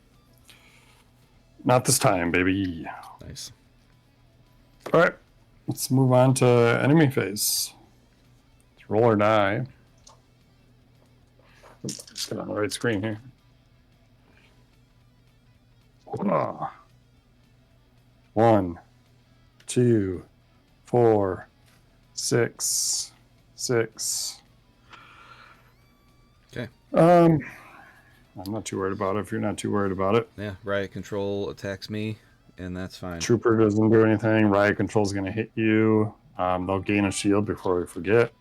Not this time, baby. Nice. All right. Let's move on to enemy phase. Let's roll or die. Let's get on the right screen here. 1, 2, 4, 6, 6. Okay. I'm not too worried about it if you're not too worried about it. Yeah, riot control attacks me, and that's fine. Trooper doesn't do anything. Riot control is going to hit you. They'll gain a shield before we forget.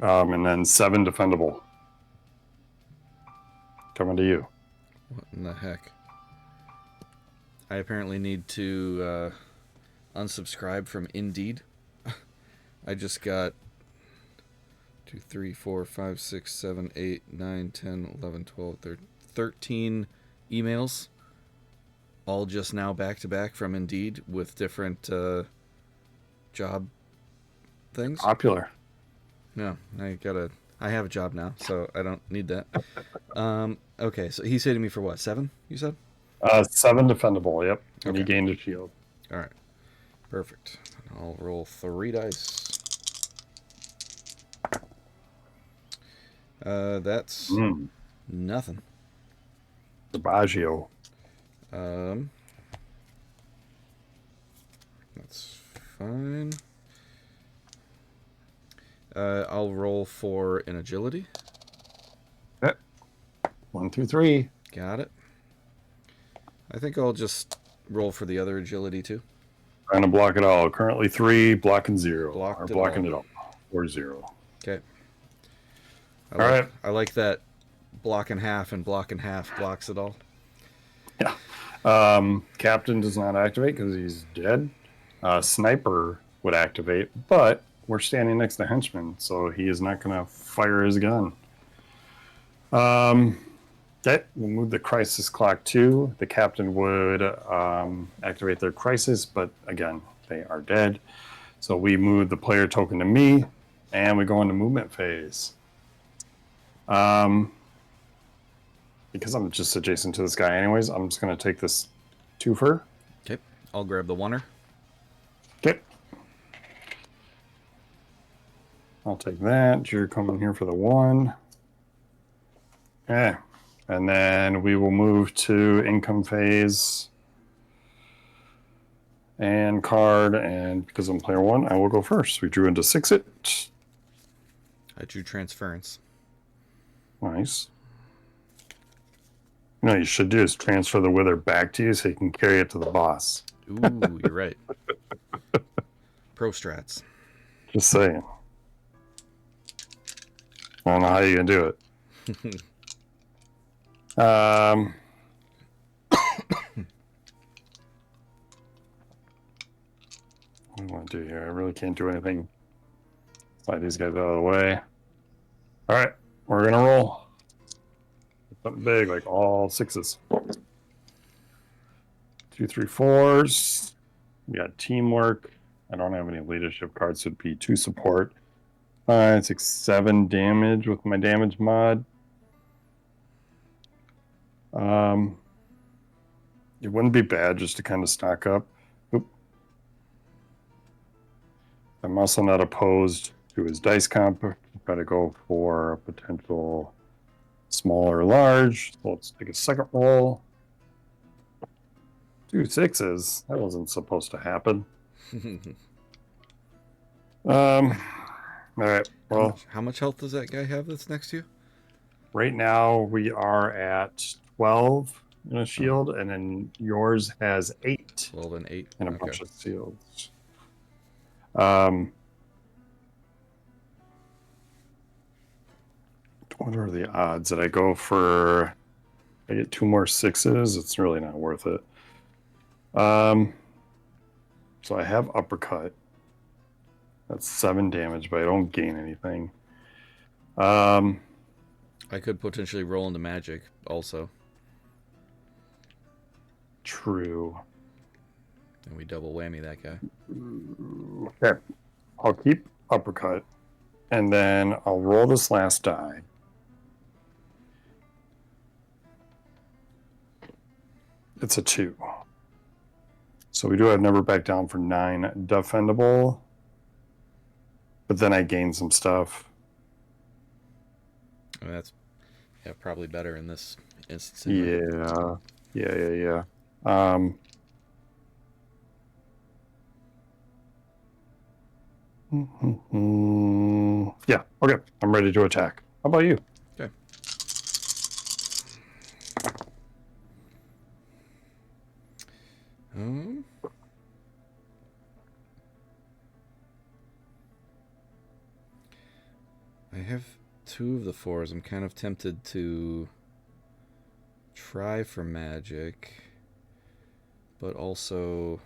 And then 7 defendable. Coming to you. What in the heck? I apparently need to unsubscribe from Indeed. I just got 2, 3, 4, 5, 6, 7, 8, 9, 10, 11, 12, 13 emails. All just now back to back from Indeed with different job things. Popular. No, I have a job now, so I don't need that. Okay, so he's hitting me for what, 7, you said? 7 defendable, yep. And Okay. he gained a shield. All right. Perfect. I'll roll 3 dice. That's nothing. Baggio. That's fine. I'll roll for an agility. Okay. 1, 2, 3. Got it. I think I'll just roll for the other agility too. Trying to block it all. Currently 3, blocking 0. Blocking it all. Or 0. Okay. All right. I like that blocking half and blocking half blocks it all. Yeah. Captain does not activate because he's dead. Sniper would activate, but we're standing next to henchman, so he is not going to fire his gun. Okay, we'll move the crisis clock too. The captain would activate their crisis, but again, they are dead. So we move the player token to me, and we go into movement phase. Because I'm just adjacent to this guy anyways, I'm just going to take this twofer. Okay, I'll grab the oneer. Okay. I'll take that. You're coming here for the 1. Okay. And then we will move to income phase and card. And because I'm player 1, I will go first. We drew into 6-it. I drew transference. Nice. You know what you should do is transfer the wither back to you so you can carry it to the boss. Ooh, you're right. Pro strats. Just saying. I don't know how you're going to do it. What do I want to do here? I really can't do anything. Slide these guys out of the way. All right, we're going to roll. Something big, like all 6s. 2, 3, 4s. We got teamwork. I don't have any leadership cards, so it'd be 2 support. 5, 6, 7 damage with my damage mod. It wouldn't be bad just to kind of stock up. Oop. I'm also not opposed to his dice comp. Try to go for a potential small or large. So let's take a second roll. 2 6s. That wasn't supposed to happen. All right. Well, how much health does that guy have that's next to you? Right now we are at 12 in a shield, and then yours has 8. 12 and 8. And a bunch of shields. What are the odds that I go for? I get 2 more 6s. It's really not worth it. So I have uppercut. That's 7 damage, but I don't gain anything. I could potentially roll into magic also. True. And we double whammy that guy. Okay. I'll keep uppercut. And then I'll roll this last die. It's a 2. So we do have never back down for 9 defendable. But then I gain some stuff. I mean, that's probably better in this instance. Yeah. Yeah. Yeah, okay. I'm ready to attack. How about you? Okay. I have 2 of the 4s. I'm kind of tempted to try for magic, but also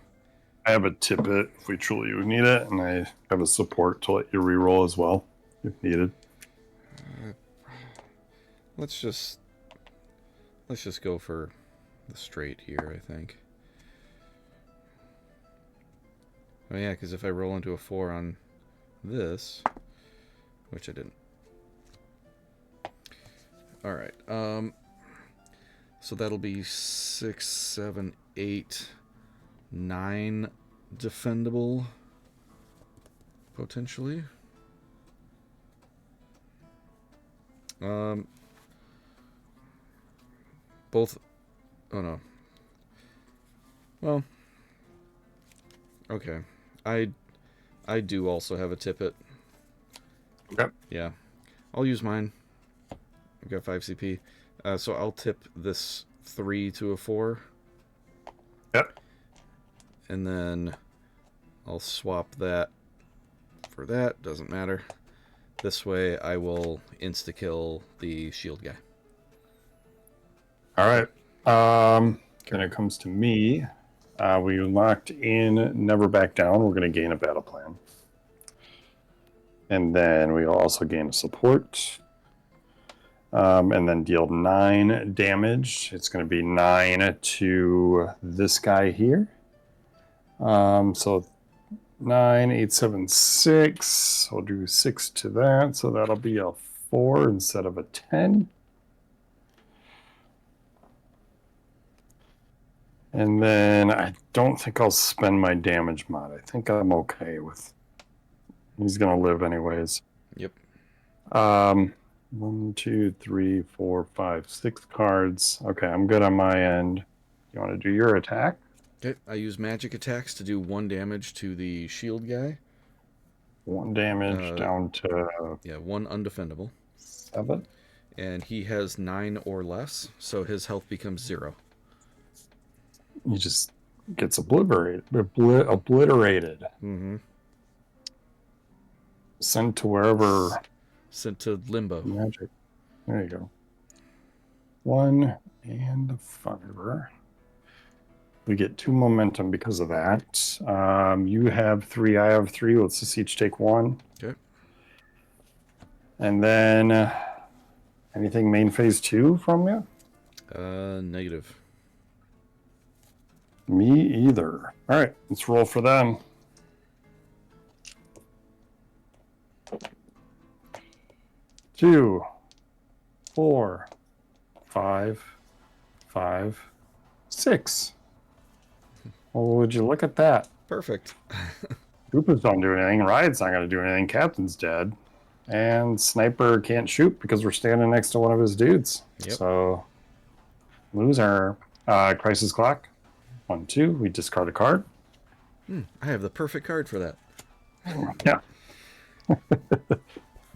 I have a tippet if we truly would need it, and I have a support to let you reroll as well if needed. Let's just go for the straight here, I think. Oh yeah, because if I roll into a 4 on this, which I didn't. All right. So that'll be 6, 7, 8, 9 defendable, potentially. Both. Oh no. Well. Okay. I do also have a tippet. Okay. Yeah. I'll use mine. I've got 5 CP. So I'll tip this 3 to a 4. Yep. And then I'll swap that for that. Doesn't matter. This way I will insta-kill the shield guy. All right. When it comes to me, we locked in Never Back Down. We're going to gain a battle plan. And then we will also gain a support. And then deal 9 damage. It's going to be 9 to this guy here. So 9, 8, 7, 6. I'll do 6 to that. So that'll be a 4 instead of a 10. And then I don't think I'll spend my damage mod. I think I'm okay with... He's going to live anyways. Yep. 1, 2, 3, 4, 5, 6 cards. Okay, I'm good on my end. You want to do your attack? Okay. I use magic attacks to do 1 damage to the shield guy. 1 damage down to... Yeah, 1 undefendable. 7. And he has 9 or less, so his health becomes 0. He just gets obliterated. Mm-hmm. Sent to wherever... Sent to limbo. Magic. There you go. 1 and a 5. We get 2 momentum because of that. You have 3, I have 3. Let's just each take 1. Okay. And then anything main phase 2 from you? Negative. Me either. All right, let's roll for them. Two, 4, 5, 5, 6. Well, would you look at that? Perfect. Koopas don't do anything. Riot's not going to do anything. Captain's dead. And Sniper can't shoot because we're standing next to one of his dudes. Yep. So, lose our Crisis Clock. 1, 2. We discard a card. I have the perfect card for that. Yeah.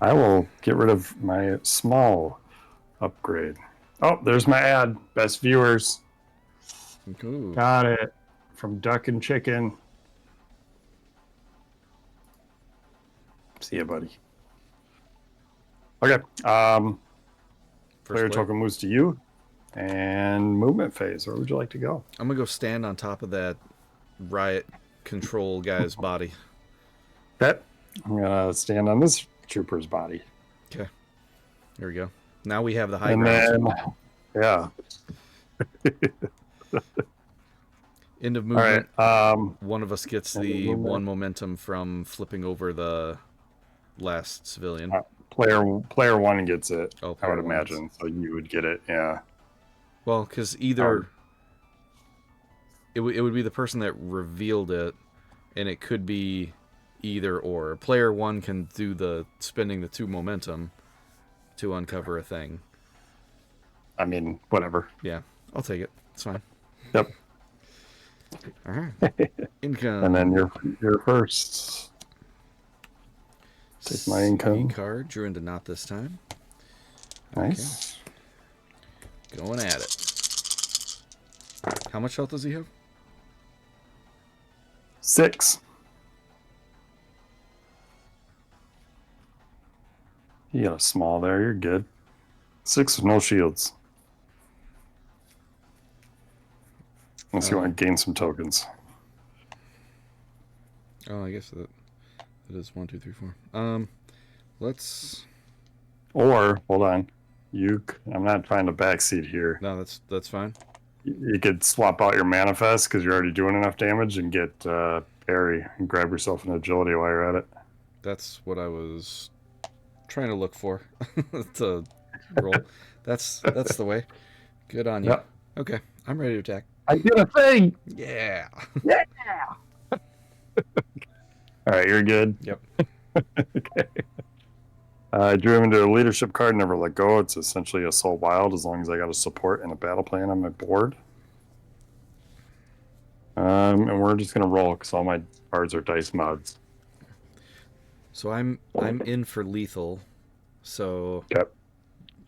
I will get rid of my small upgrade. Oh, there's my ad. Best viewers. Ooh. Got it. From Duck and Chicken. See ya, buddy. Okay. Player token moves to you. And movement phase. Where would you like to go? I'm going to go stand on top of that riot control guy's body. Okay. I'm going to stand on this trooper's body. Okay. Here we go. Now we have the high And ground. then, yeah. End of movement. All right. One of us gets the 1 momentum from flipping over the last civilian. Player 1 gets it, Oh, I would player one imagine. So you would get it, yeah. Well, because either it would be the person that revealed it, and it could be either or. Player 1 can do the spending the 2 momentum to uncover a thing. I mean, whatever. Yeah, I'll take it. It's fine. Yep. All right. Income. And then you're first. Take my income. Card. Drew into not this time. Nice. Okay. Going at it. How much health does he have? 6. You got a small there. You're good. 6 with no shields. Unless you want to gain some tokens. Oh, I guess that is 1, 2, 3, 4. Let's. Or hold on, I'm not trying to backseat here. No, that's fine. You could swap out your manifest because you're already doing enough damage and get parry and grab yourself an agility while you're at it. That's what I was trying to look for to roll. That's the way. Good on you. Yep. Okay, I'm ready to attack. I did a thing. Yeah. Yeah. All right, you're good. Yep. Okay. I drew him into a leadership card, never let go. It's essentially a soul wild as long as I got a support and a battle plan on my board. And we're just gonna roll because all my cards are dice mods. So I'm in for lethal. So Yep.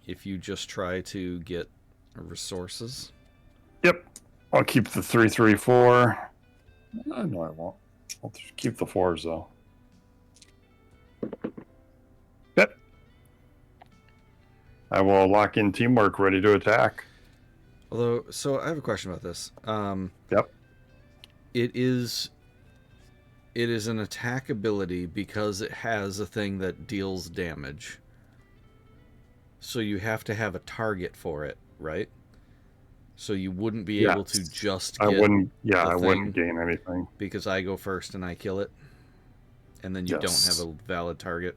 if you just try to get resources. Yep. I'll keep the 3, 3, 4. No, I won't. I'll just keep the 4s though. Yep. I will lock in teamwork, ready to attack. Although, so I have a question about this. Yep. It is an attack ability because it has a thing that deals damage. So you have to have a target for it, right? So you wouldn't be able to just get I wouldn't gain anything. Because I go first and I kill it. And then you don't have a valid target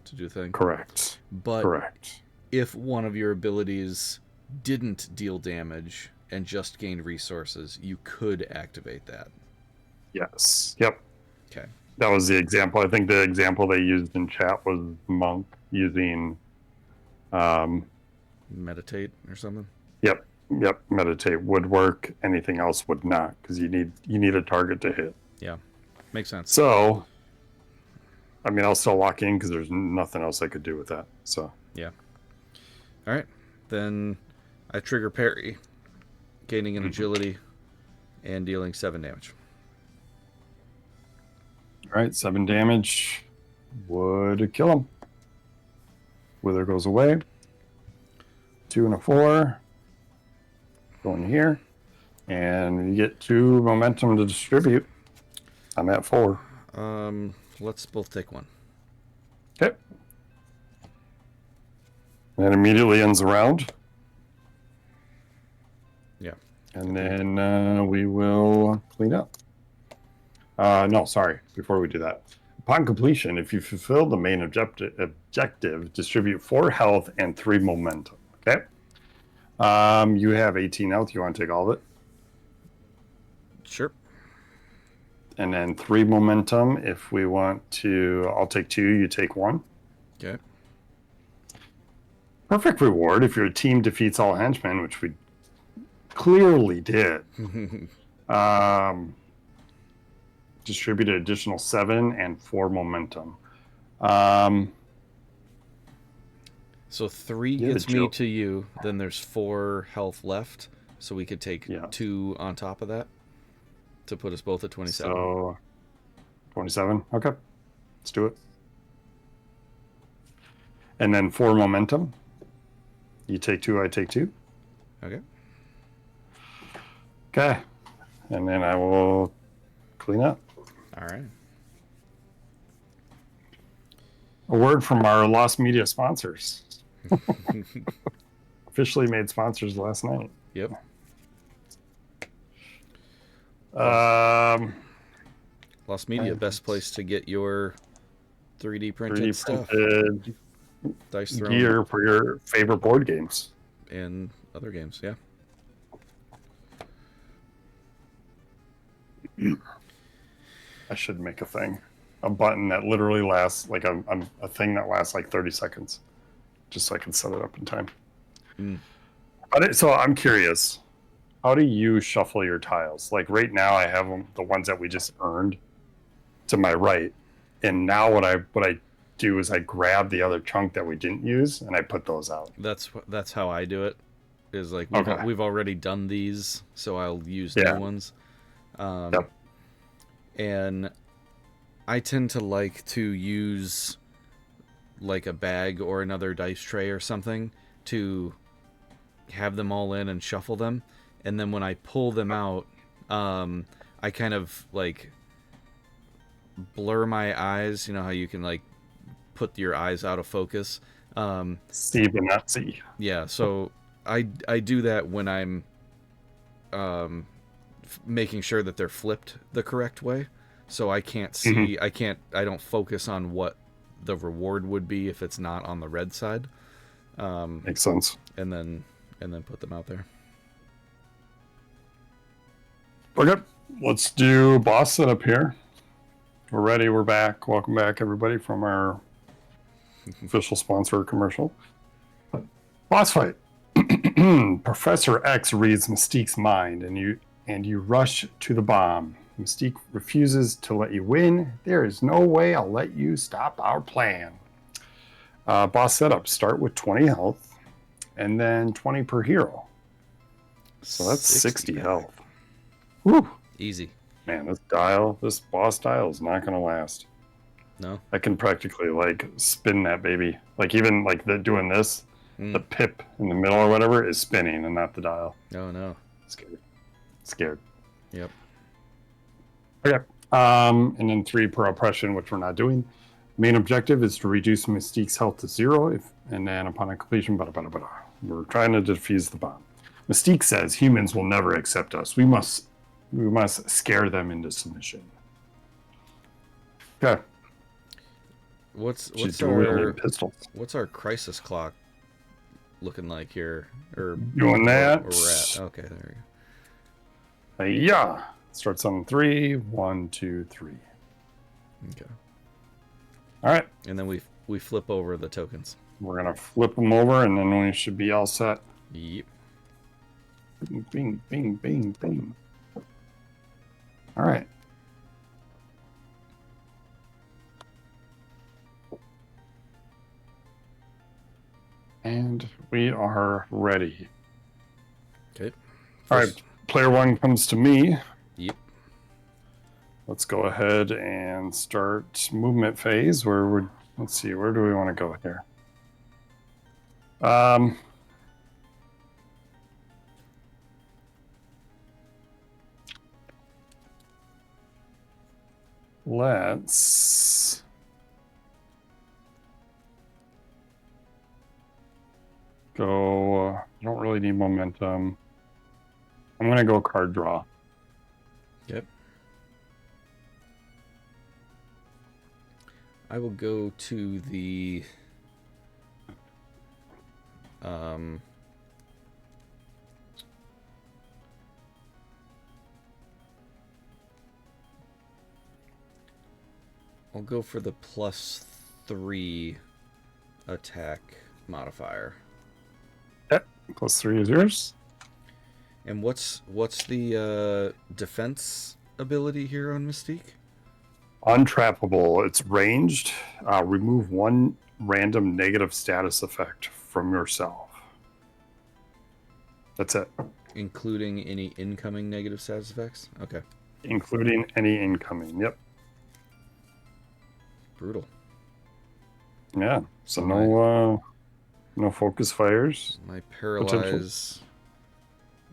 to do thing. Correct. But if one of your abilities didn't deal damage and just gained resources, you could activate that. Yes. Yep. Okay. That was the example. I think the example they used in chat was Monk using. Meditate or something. Yep. Meditate would work. Anything else would not, because you need a target to hit. Yeah, makes sense. So, I mean, I'll still lock in because there's nothing else I could do with that. So yeah. All right, then I trigger parry, gaining an agility, and dealing 7 damage. All right, 7 damage would kill him. Wither goes away. 2 and a 4. Going here. And you get 2 momentum to distribute. I'm at 4. Let's both take 1. Okay. And immediately ends the round. Yeah. And then we will clean up. No, sorry. Before we do that. Upon completion, if you fulfill the main objective, distribute 4 health and 3 momentum. Okay? You have 18 health. You want to take all of it? Sure. And then 3 momentum. If we want to, I'll take 2. You take 1. Okay. Perfect reward if your team defeats all henchmen, which we clearly did. Distribute an additional 7 and 4 momentum. So 3 gets me to you. Then there's 4 health left, so we could take 2 on top of that to put us both at 27. So 27. Okay, let's do it. And then 4 momentum. You take 2. I take 2. Okay. Okay, and then I will clean up. All right. A word from our Lost Media sponsors. Officially made sponsors last night. Yep. Lost Media, best place to get your 3D printed stuff. Dice throwing gear for your favorite board games. And other games, yeah. I should make a button that literally lasts like a thing that lasts like 30 seconds, just so I can set it up in time. So I'm curious, how do you shuffle your tiles? Like right now, I have them, the ones that we just earned, to my right, and now what I do is I grab the other chunk that we didn't use and I put those out. That's how I do it. Is like we've already done these, so I'll use new ones. And I tend to like to use like a bag or another dice tray or something to have them all in and shuffle them, and then when I pull them out, I kind of like blur my eyes. You know how you can like put your eyes out of focus. See but not see. Yeah, so I do that when I'm making sure that they're flipped the correct way, so I can't see. I don't focus on what the reward would be if it's not on the red side. Makes sense. And then put them out there. Okay, let's do boss setup here. We're ready. We're back. Welcome back, everybody, from our official sponsor commercial. Boss fight. Professor X reads Mystique's mind, and you rush to the bomb. Mystique refuses to let you win. There is no way I'll let you stop our plan. Boss setup. Start with 20 health, and then 20 per hero. So that's 60 health. Woo! Easy. Man, this boss dial is not going to last. No. I can practically like spin that baby. Like even like doing this, the pip in the middle or whatever is spinning and not the dial. No. Scared. Yep. Okay. And then 3 per oppression, which we're not doing. Main objective is to reduce Mystique's health to 0, and then upon completion, we're trying to defuse the bomb. Mystique says humans will never accept us. We must scare them into submission. Okay. What's our crisis clock looking like here? Or doing that? Where we're at. Okay, there we go. Yeah. Starts on 3. 1, 2, 3. Okay. All right. And then we flip over the tokens. We're going to flip them over, and then we should be all set. Yep. Bing, bing, bing, bing, bing. All right. And we are ready. Okay. All right. Player one comes to me. Yep. Let's go ahead and start movement phase. Let's see, where do we want to go here? Let's go. I don't really need momentum. I'm going to go card draw. Yep. I will go to the I'll go for the +3 attack modifier. Yep, +3 is yours. And what's the defense ability here on Mystique? Untrappable. It's ranged. Remove one random negative status effect from yourself. That's it. Including any incoming negative status effects? Okay. Including any incoming. Yep. Brutal. Yeah. So no focus fires. My paralyze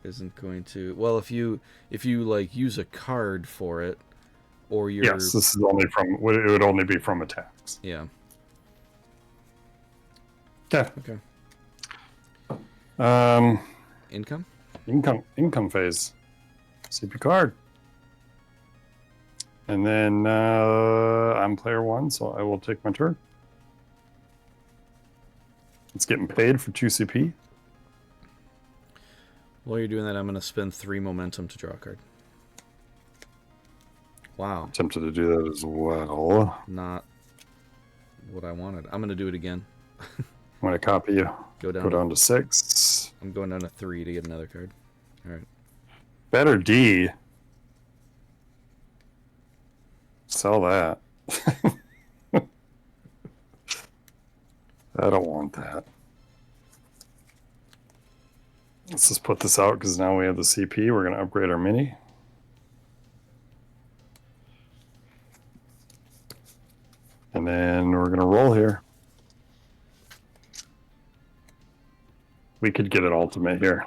isn't going to. Well, if you like use a card for it, or you're. Yes, this is only from. It would only be from attacks. Yeah. Okay. Okay. Income phase. CP card. And then I'm player one, so I will take my turn. It's getting paid for 2 CP. While you're doing that, I'm going to spend 3 momentum to draw a card. Wow. Tempted to do that as well. Not what I wanted. I'm going to do it again. I'm going to copy you. Go down to 6. I'm going down to 3 to get another card. All right. Better D. Sell that. I don't want that. Let's just put this out because now we have the CP. We're going to upgrade our mini. And then we're going to roll here. We could get an ultimate here.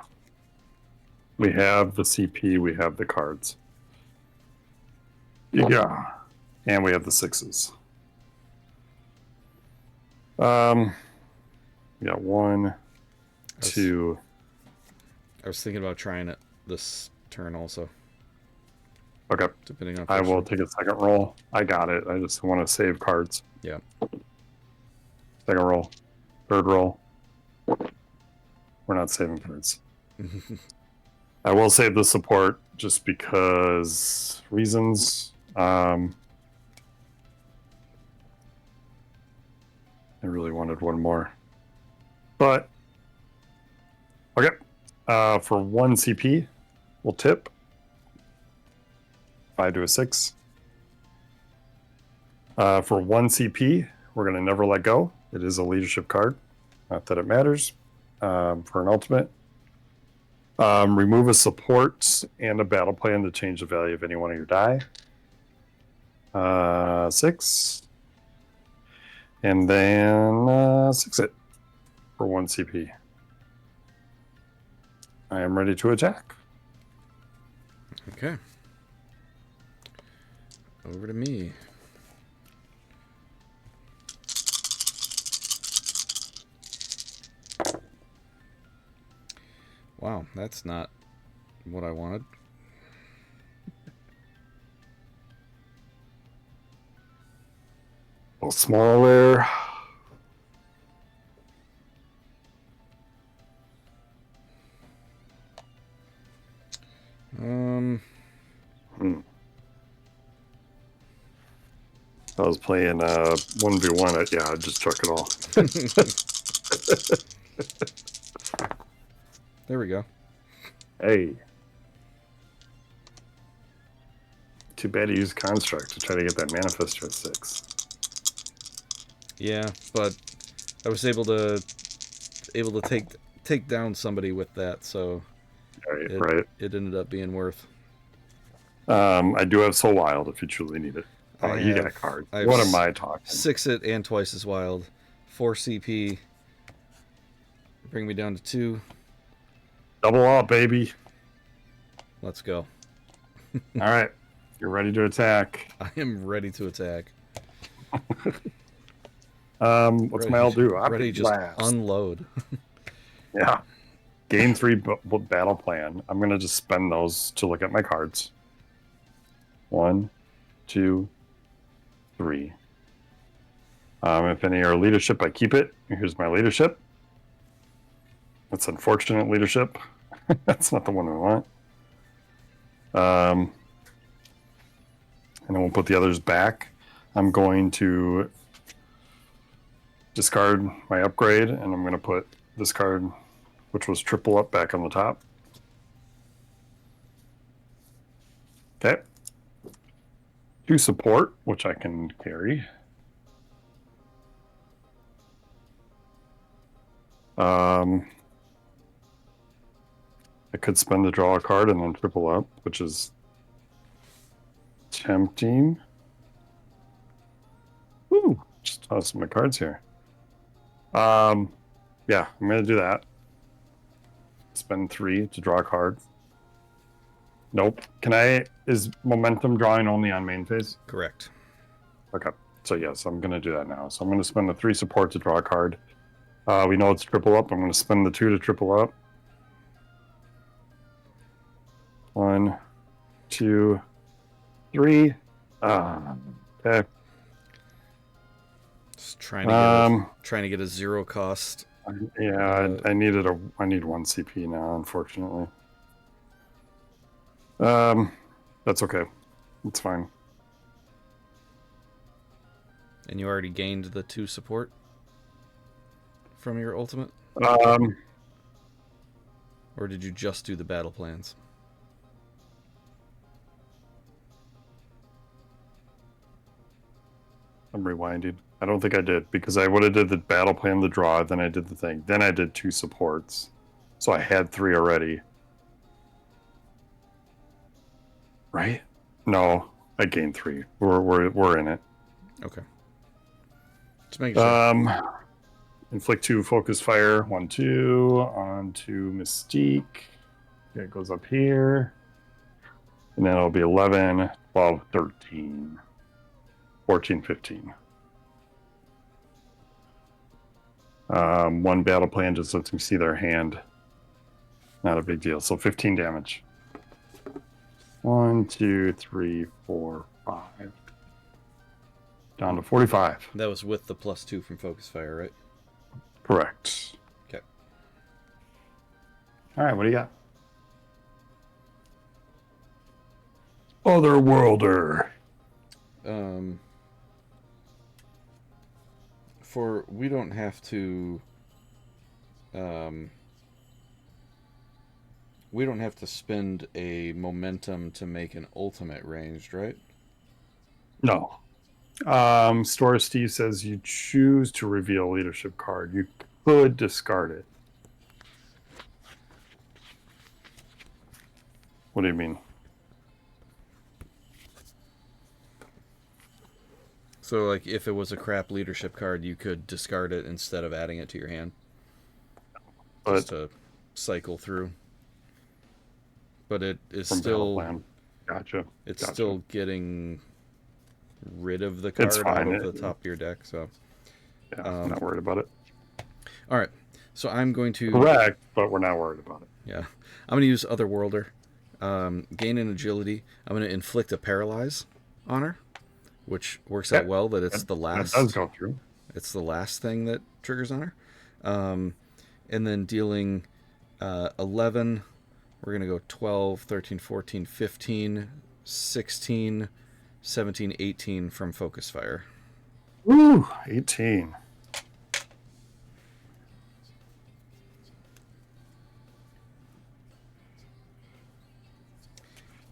We have the CP. We have the cards. Yeah. And we have the 6s. We got 1, 2. I was thinking about trying it this turn also. Okay. Depending on. I will take a second roll. I got it. I just want to save cards. Yeah. Second roll. Third roll. We're not saving cards. I will save the support just because reasons. I really wanted one more. But, okay. For 1 CP, we'll tip. 5 to a 6. For 1 CP, we're going to never let go. It is a leadership card. Not that it matters. For an ultimate. Remove a support and a battle plan to change the value of any one of your die. 6. And then 6 it for 1 CP. I am ready to attack. Okay. Over to me. Wow, that's not what I wanted. A little small there. was playing 1v1, yeah, I'd just chuck it all. There we go. Hey. Too bad to use Construct to try to get that Manifestor at 6. Yeah, but I was able to take down somebody with that, so Right. It ended up being worth. I do have Soul Wild if you truly need it. Oh, you got a card. What am I talking? 6-it and twice as wild. 4 CP. Bring me down to 2. Double up, baby. Let's go. All right. You're ready to attack. I am ready to attack. What's my I'll do? I'm ready just unload. Yeah. Gain 3 battle plan. I'm going to just spend those to look at my cards. 1, 2, 3. If any are leadership, I keep it. Here's my leadership. That's unfortunate leadership. That's not the one we want. And then we'll put the others back. I'm going to discard my upgrade, and I'm going to put this card, which was triple up, back on the top. Okay. 2 support, which I can carry. I could spend to draw a card and then triple up, which is tempting. Ooh, just toss my cards here. Yeah, I'm gonna do that. Spend 3 to draw a card. Nope. Is momentum drawing only on main phase? Correct. Okay. So yes, I'm gonna do that now. So I'm gonna spend the 3 support to draw a card. We know it's triple up. I'm gonna spend the 2 to triple up. 1, 2, 3. Okay. Just trying to get a 0 cost. Yeah, I need 1 CP now, unfortunately. That's okay. It's fine. And you already gained the 2 support from your ultimate? Or did you just do the battle plans? I'm rewinding. I don't think I did, because I would have did the battle plan, the draw, then I did the thing. Then I did 2 supports. So I had 3 already. Right? No, I gained 3. We're in it. Okay. Just make sure. Inflict 2 focus fire. 1, 2 on to Mystique. Okay, it goes up here. And then it'll be 11, 12, 13. 14, 15. 1 battle plan just lets me see their hand. Not a big deal. So 15 damage. 1, 2, 3, 4, 5. Down to 45. That was with the +2 from focus fire, right? Correct. Okay. All right, what do you got? Otherworlder. We don't have to spend a momentum to make an ultimate ranged, right? No. Store Steve says you choose to reveal a leadership card. You could discard it. What do you mean? So, like, if it was a crap leadership card, you could discard it instead of adding it to your hand. Just to cycle through. But it is still... Gotcha. It's still getting rid of the card out of the top of your deck, so... Yeah, I'm not worried about it. Alright, so I'm going to... Correct, but we're not worried about it. Yeah. I'm going to use Otherworlder. Gain an agility. I'm going to inflict a paralyze on her, which works out well that it's the last... That does go through. It's the last thing that triggers on her. And then dealing 11... We're going to go 12, 13, 14, 15, 16, 17, 18 from Focus Fire. Ooh, 18.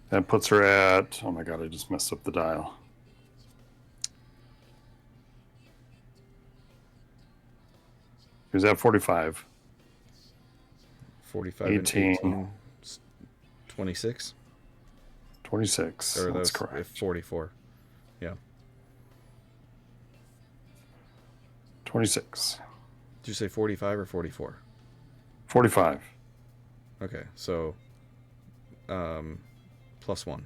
That puts her at, oh my god, I just messed up the dial. She was at 45. 45 18. and 18. 26? 26. Or That's those correct. 44. Yeah. 26. Did you say 45 or 44? 45. Okay, so +1.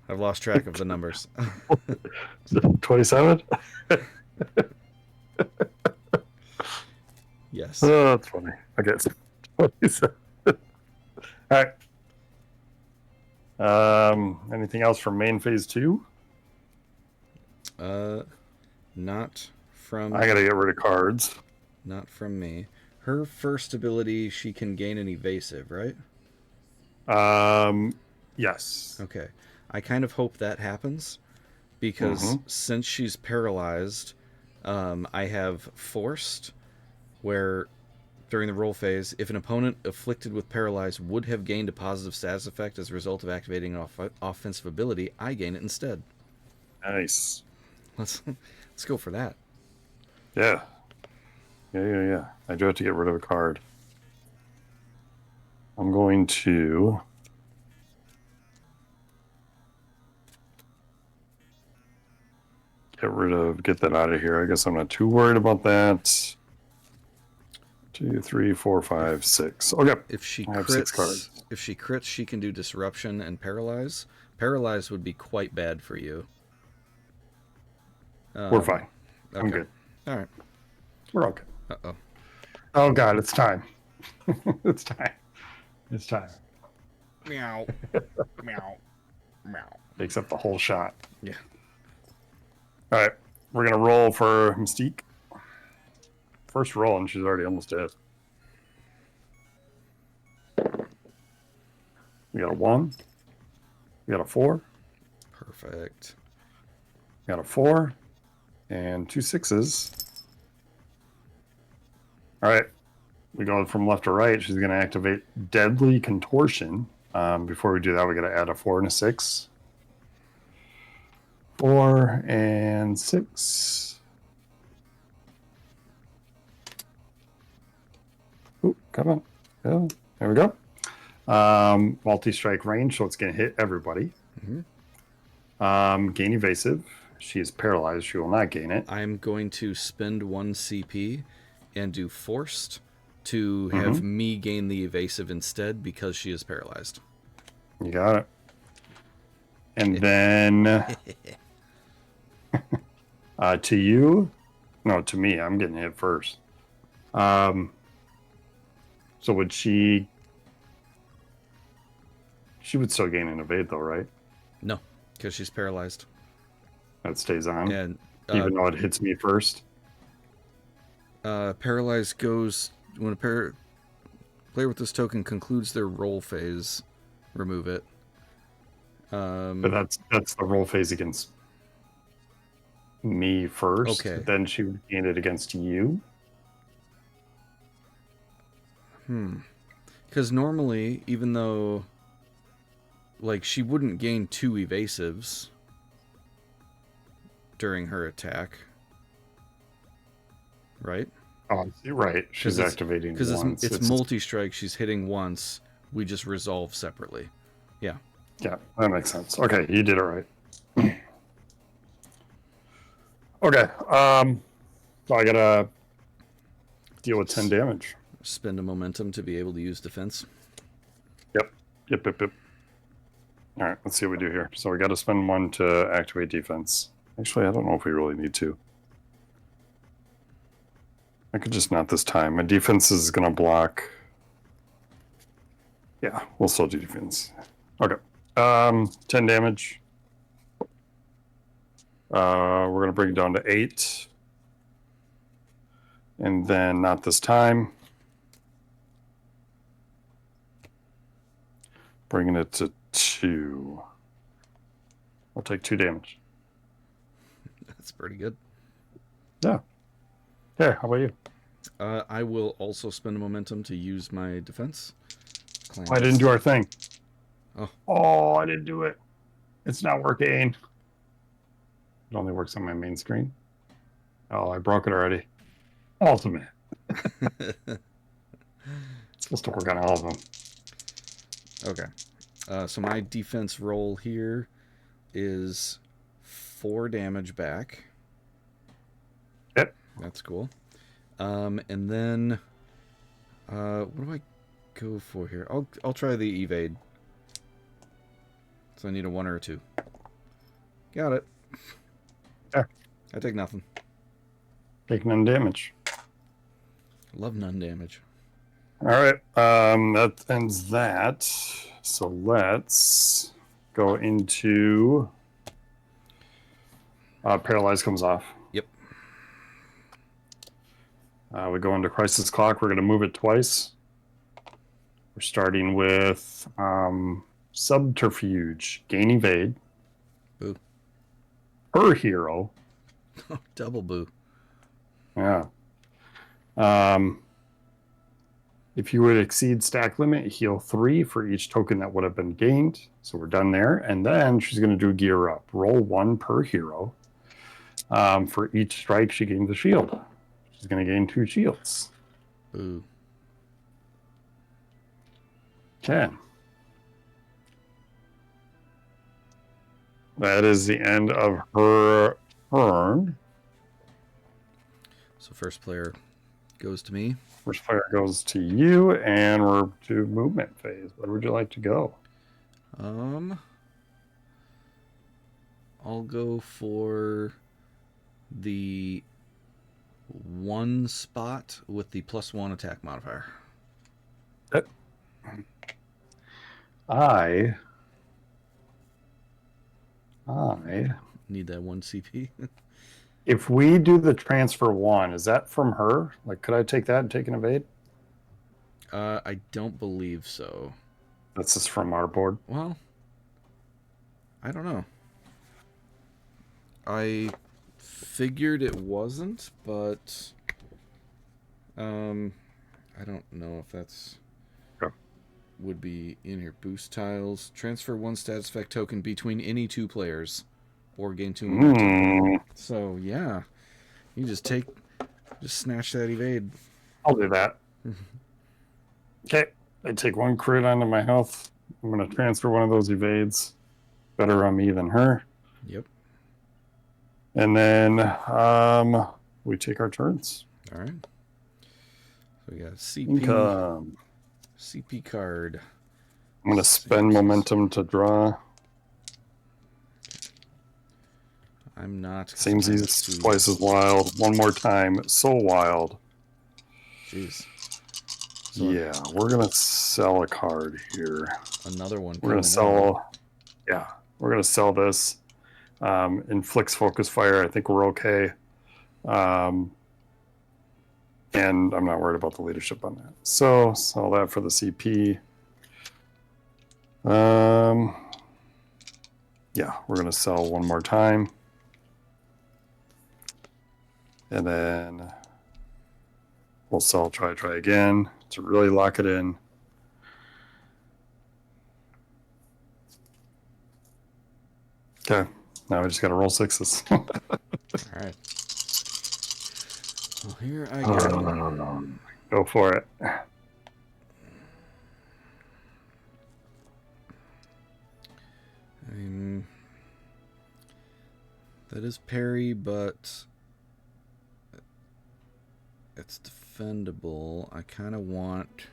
I've lost track of the numbers. 27? Yes. Oh, that's funny. Okay, so 27. All right. Anything else from main phase 2? Not from. I gotta get rid of cards. Not from me. Her first ability, she can gain an evasive, right? Yes. Okay. I kind of hope that happens because since she's paralyzed, I have forced, where during the roll phase, if an opponent afflicted with paralyze would have gained a positive status effect as a result of activating an offensive ability, I gain it instead. Nice. Let's go for that. Yeah. Yeah. I do have to get rid of a card. I'm going to get that out of here. I guess I'm not too worried about that. 2, 3, 4, 5, 6. Okay. If she I have 6 cards. crits, she can do disruption and paralyze. Paralyze would be quite bad for you. We're fine. Okay. I'm good. All right. We're okay. Uh-oh. Oh god, it's time. It's time. It's time. Meow. Meow. Meow. Takes up the whole shot. Yeah. All right. We're going to roll for Mystique. First roll, and she's already almost dead. We got a 1. We got a 4. Perfect. We got a 4. And 2 6s. All right. We go from left to right. She's going to activate Deadly Contortion. Before we do that, we got to add a 4 and a 6. 4 and 6. Ooh, come on. Yeah, there we go. Multi-strike range, so it's going to hit everybody. Gain evasive. She is paralyzed. She will not gain it. I'm going to spend 1 CP and do forced to have me gain the evasive instead because she is paralyzed. You got it. And then to you, no, to me, I'm getting hit first. So would she would still gain an evade though, right? No, because she's paralyzed. That stays on. And even though it hits me first. paralyzed goes when a player with this token concludes their roll phase. Remove it. But that's the roll phase against me first. Okay. Then she would gain it against you. Because normally, even though, like, she wouldn't gain 2 evasives during her attack, right? Oh, right. She's activating because once. it's multi-strike. She's hitting once. We just resolve separately. Yeah. Yeah, that makes sense. Okay, you did it right. Okay. So I gotta deal with 10 damage. Spend a momentum to be able to use defense. Yep. All right, let's see what we do here. So we got to spend 1 to activate defense. Actually, I don't know if we really need to. I could just not this time. My defense is gonna block. Yeah, we'll still do defense. Okay. 10 damage. We're going to bring it down to 8. And then not this time. Bringing it to 2. I'll take 2 damage. That's pretty good. Yeah. Okay, how about you? I will also spend a momentum to use my defense. Oh, I didn't do our thing. Oh, I didn't do it. It's not working. It only works on my main screen. Oh, I broke it already. Ultimate. It's supposed to work on all of them. Okay. So my defense roll here is 4 damage back. Yep. That's cool. And then what do I go for here? I'll try the evade. So I need a 1 or a 2. Got it. Yeah. I take nothing. Take none damage. Love none damage. All right. That ends that. So let's go into paralyze comes off. Yep. We go into crisis clock. We're going to move it twice. We're starting with subterfuge, gain evade. Boo. Per hero. Oh, double boo. Yeah. If you would exceed stack limit, heal 3 for each token that would have been gained. So we're done there. And then she's going to do gear up. Roll 1 per hero. For each strike, she gains a shield. She's going to gain 2 shields. Boo. Okay. That is the end of her turn. So first player goes to me. First player goes to you, and we're to movement phase. Where would you like to go? I'll go for the 1 spot with the +1 attack modifier. I Need that 1 CP. if we do the transfer 1, is that from her? Like, could I take that and take an evade? I don't believe so. That's just from our board. Well, I don't know. I figured it wasn't, but I don't know if that's would be in here. Boost tiles. Transfer 1 status effect token between any 2 players. Or gain 2 momentum. So, yeah. You just snatch that evade. I'll do that. Okay. I take 1 crit onto my health. I'm going to transfer 1 of those evades. Better on me than her. Yep. And then we take our turns. All right. So we got a CP. Income. CP card. I'm going to spend momentum to draw. I'm not. Seems he's twice as wild. One more time. So wild. Jeez. So yeah, we're going to sell a card here. Another one. We're going to sell. Yeah, we're going to sell this. Inflicts focus fire. I think we're okay. And I'm not worried about the leadership on that. So sell that for the CP. Yeah, we're going to sell 1 more time. And then we'll sell try again to really lock it in. Okay, now we just got to roll 6s. All right. Well, here I go. Go for it. I mean, that is parry, but it's defendable. I kind of want...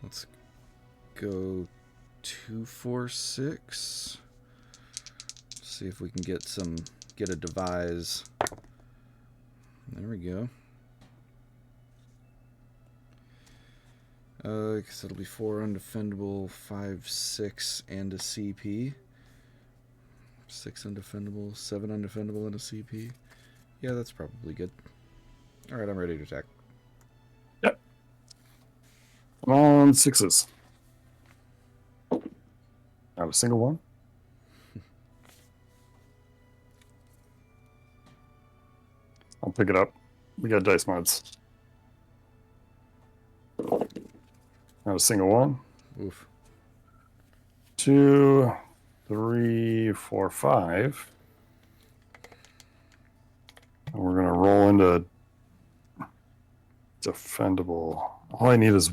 Let's go 2, 4, 6. See if we can get a devise. There we go. Because it'll be 4 undefendable, 5, 6, and a CP. 6 undefendable, 7 undefendable, and a CP. Yeah, that's probably good. Alright, I'm ready to attack. Yep. On 6s. single one. I'll pick it up. We got dice mods. Not a single one. Oof. 2, 3, 4, 5. And we're going to roll into defendable. All I need is...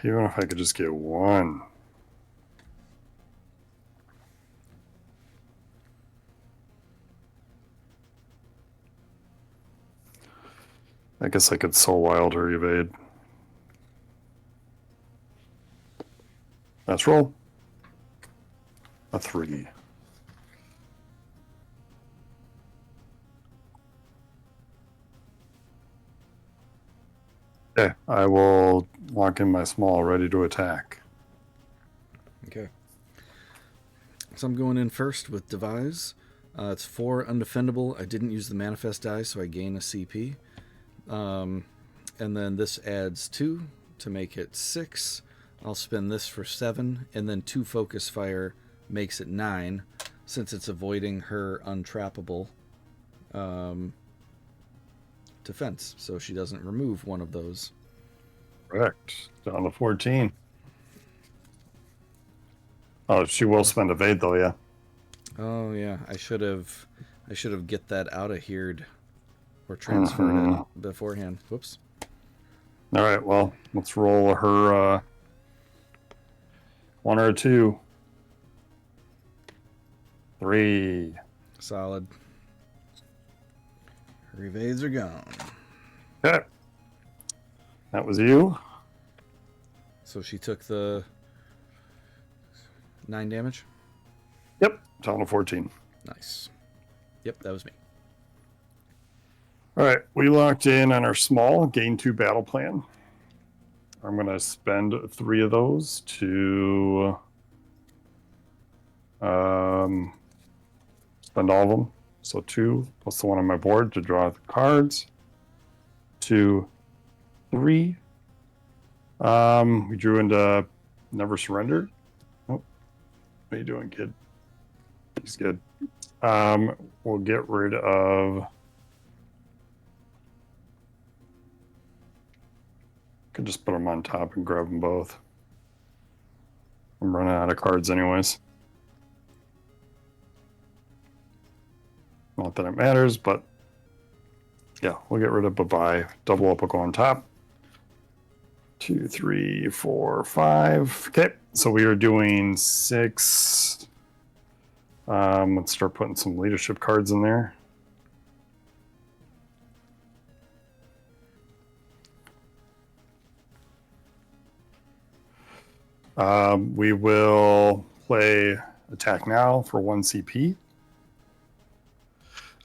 even if I could just get one. I guess I could Soul Wild or evade. Let's roll. A 3. Okay, I will lock in my small, ready to attack. Okay. So I'm going in first with Devise. It's 4 undefendable. I didn't use the manifest die, so I gain a CP. And then this adds 2 to make it 6. I'll spend this for 7, and then 2 focus fire makes it 9, since it's avoiding her untrappable defense, so she doesn't remove one of those. Correct. Down to 14. Oh, she will spend evade though, yeah. Oh yeah, I should have get that out of here or transferred it beforehand. Whoops. All right, well, let's roll her 1 or a 2. 3. Solid. Her evades are gone. Okay. That was you. So she took the 9 damage? Yep, down to 14. Nice. Yep, that was me. All right, we locked in on our small gain 2 battle plan. I'm going to spend 3 of those to spend all of them. So 2 plus the one on my board to draw the cards. 2, 3. We drew into Never Surrender. Oh, what are you doing, kid? He's good. We'll get rid of... Could just put them on top and grab them both. I'm running out of cards anyways. Not that it matters, but yeah, we'll get rid of bye-bye. Double up will go on top. 2, 3, 4, 5. Okay, so we are doing 6. Let's start putting some leadership cards in there. We will play Attack Now for 1 CP.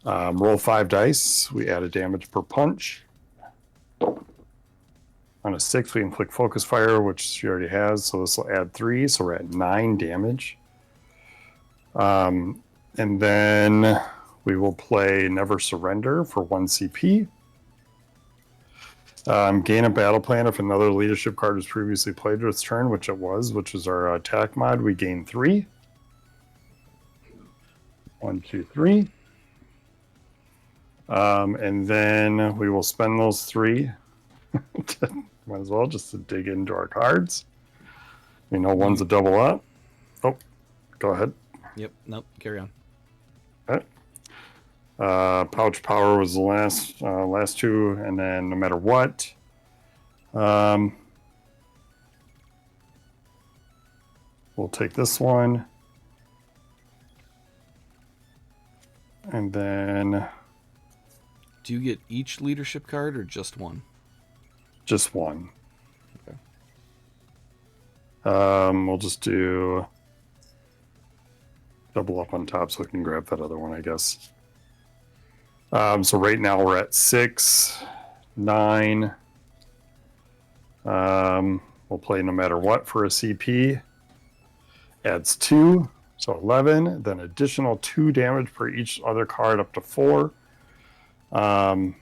Roll 5 dice. We add a damage per punch. On a 6, we inflict Focus Fire, which she already has, so this will add 3, so we're at 9 damage. And then we will play Never Surrender for 1 CP. Gain a battle plan if another leadership card was previously played this turn, which it was, which was our attack mod. We gain 3. 1, 2, 3. And then we will spend those 3. Might as well just to dig into our cards. We know one's a double up. Oh, go ahead. Yep. Nope. Carry on. Okay. Pouch Power was the last 2, and then no matter what, we'll take this one, and then do you get each leadership card or just one? Just one. Okay. We'll just do double up on top so we can grab that other one, I guess. So right now we're at 6, 9. We'll play no matter what for a CP. Adds 2, so 11. Then additional 2 damage per each other card up to 4. So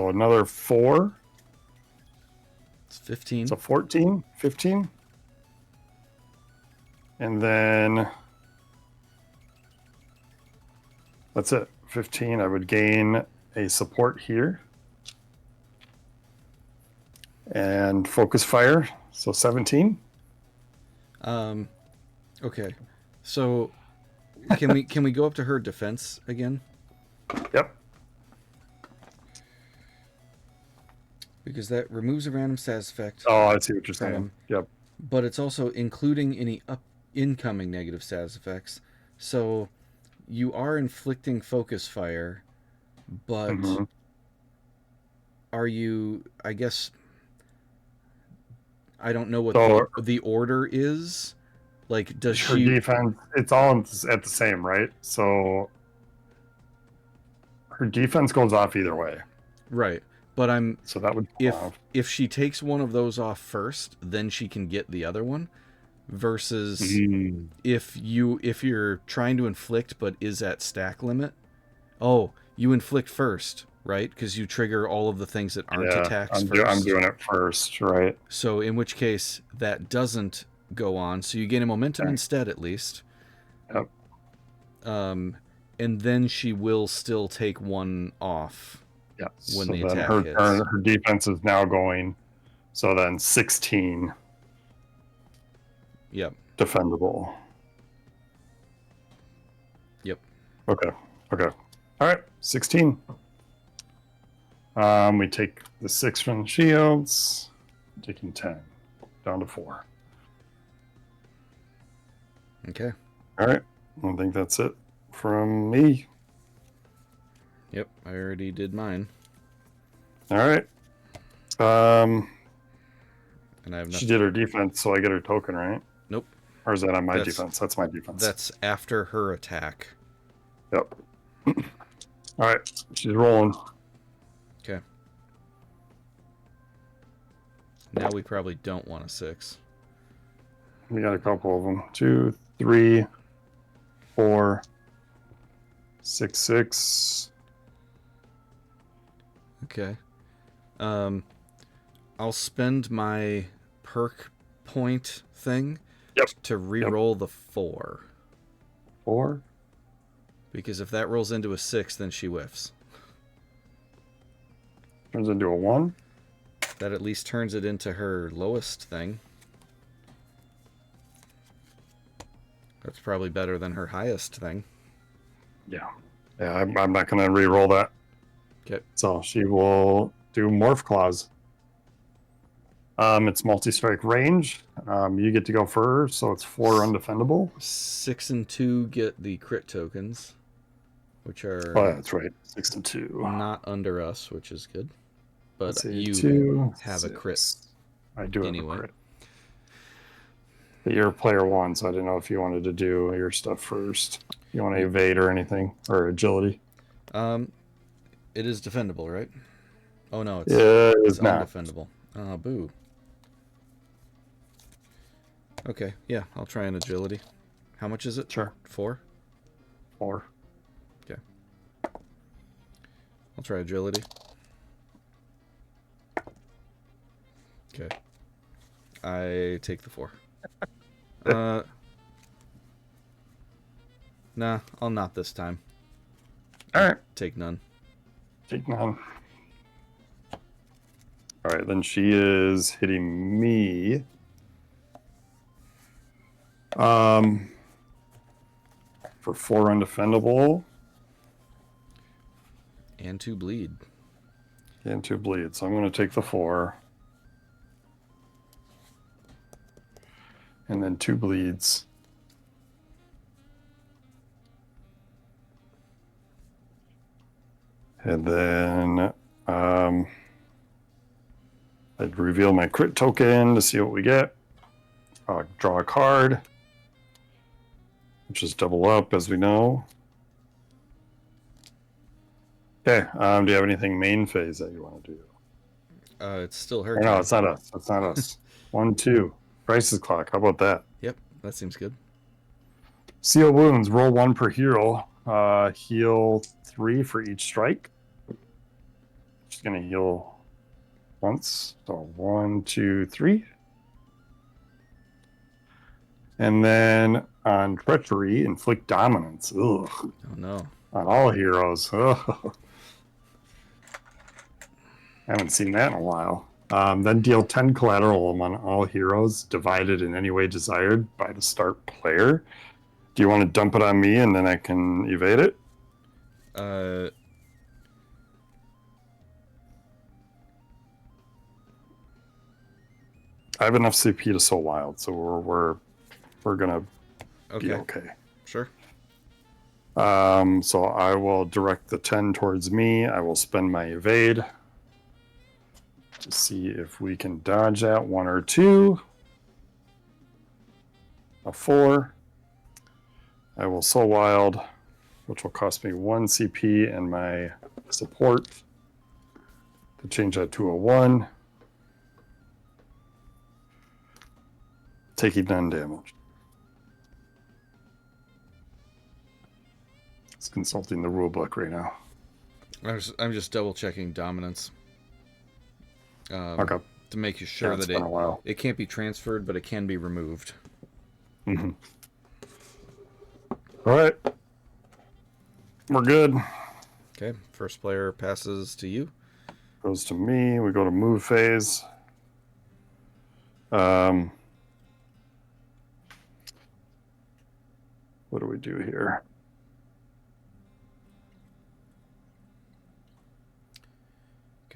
another 4. It's 15. So 14, 15. And then that's it. 15. I would gain a support here. And focus fire. So 17. Okay. So can we go up to her defense again? Yep. Because that removes a random status effect. Oh, I see what you're saying. Yep. But it's also including any incoming negative status effects. So you are inflicting focus fire, but are you, I guess, I don't know what the order is. Like, does her she... defense, it's all at the same, right? So her defense goes off either way. Right. But so that would if she takes one of those off first, then she can get the other one. Versus if you're trying to inflict but is at stack limit, you inflict first, right? Because you trigger all of the things that aren't attacks first. I'm doing it first, right? So in which case that doesn't go on. So you gain a momentum instead, at least. Yep. And then she will still take one off. Yeah. When so the then attack hits. Her defense is now going. So then 16. Yep. Defendable. Yep. Okay. All right. 16. We take the 6 from the shields. Taking 10. Down to 4. Okay. All right. I think that's it from me. Yep. I already did mine. All right. And I have nothing. She did her defense, so I get her token, right? Nope. Or is that on my defense? That's my defense. That's after her attack. Yep. All right. She's rolling. Okay. Now we probably don't want a 6. We got a couple of them. 2, 3, 4, 6, 6. Okay. I'll spend my perk point thing to re-roll the 4. 4? Because if that rolls into a 6, then she whiffs. Turns into a 1? That at least turns it into her lowest thing. That's probably better than her highest thing. Yeah. Yeah, I'm not going to re-roll that. Okay. So she will do Morph Claws. It's multi-strike range. You get to go first, so it's 4 undefendable. 6 and 2 get the crit tokens, which are... Oh, that's right. 6 and 2. Not under us, which is good. But you 2, have 6. A crit. I do have a crit. But you're player 1, so I didn't know if you wanted to do your stuff first. You want to evade or anything? Or agility? It is defendable, right? Oh, no, it's not undefendable. Oh, boo. Okay, yeah, I'll try an agility. How much is it? Sure. 4? 4. Okay. I'll try agility. Okay. I take the 4. Nah, I'll not this time. Alright. Take none. Take none. Alright, then she is hitting me. For 4 undefendable. And 2 bleed. And 2 bleed. So I'm going to take the 4. And then 2 bleeds. And then I'd reveal my crit token to see what we get. Draw a card, which is double up, as we know. Okay. Do you have anything main phase that you want to do? It's still her. No, it's not us. It's not us. 1, 2. Crisis clock. How about that? Yep, that seems good. Seal wounds. Roll 1 per hero. Heal 3 for each strike. She's gonna heal once. So 1, 2, 3. And then on treachery, inflict dominance. Ugh. Oh no. On all heroes. Ugh. I haven't seen that in a while. Then deal 10 collateral on all heroes, divided in any way desired by the start player. Do you want to dump it on me and then I can evade it? Uh. I have enough CP to Soul Wild, so we're gonna be okay. Sure. So I will direct the 10 towards me. I will spend my evade to see if we can dodge that. 1 or 2. A 4. I will Soul Wild, which will cost me 1 CP and my support to change that to a 1. Taking none damage. It's consulting the rule book right now. I'm just double checking dominance. Okay. To make you sure that it can't be transferred, but it can be removed. Mm-hmm. All right. We're good. Okay. First player passes to you. Goes to me. We go to move phase. What do we do here?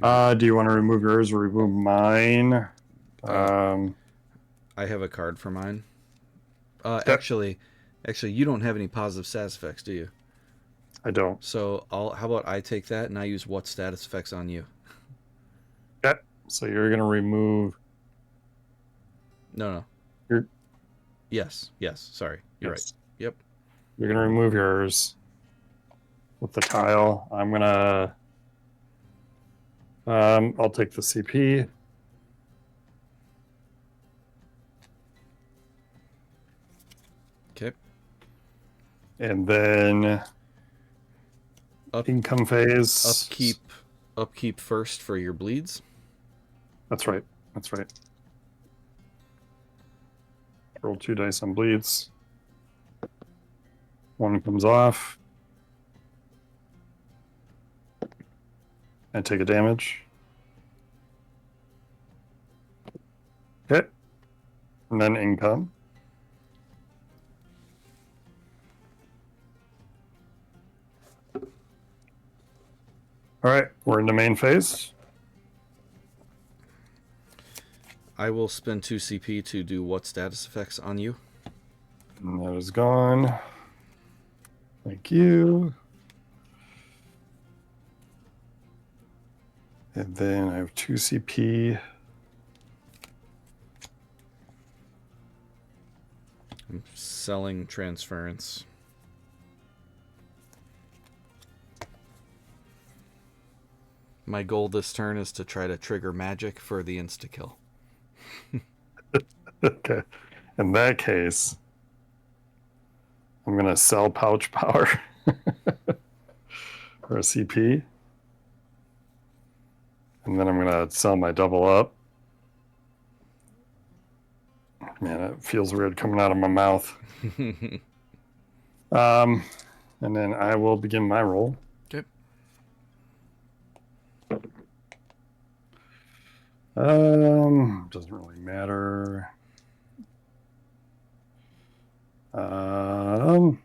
Do you want to remove yours or remove mine? I have a card for mine. Actually, you don't have any positive status effects, do you? I don't. So how about I take that and I use what status effects on you? Okay. So you're gonna remove. No. Yes. Sorry, you're right. Yep. You're gonna remove yours with the tile. I'm gonna. I'll take the CP. Okay. And then income phase. Upkeep first for your bleeds. That's right. Roll 2 dice on bleeds. 1 comes off. And take a damage. Okay. And then income. All right, we're in the main phase. I will spend 2 CP to do what status effects on you. And that is gone. Thank you. And then I have 2 CP. I'm selling transference. My goal this turn is to try to trigger magic for the insta-kill. Okay. In that case, I'm going to sell pouch power for a CP. And then I'm going to sell my double up. Man, it feels weird coming out of my mouth. And then I will begin my roll. Okay. Doesn't really matter. Let's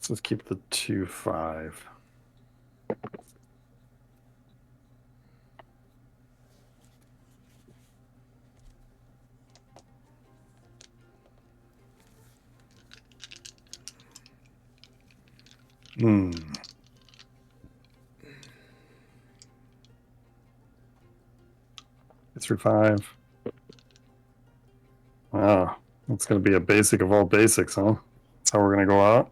just keep the 2-5. Through 5. Wow, that's going to be a basic of all basics, huh? That's how we're going to go out.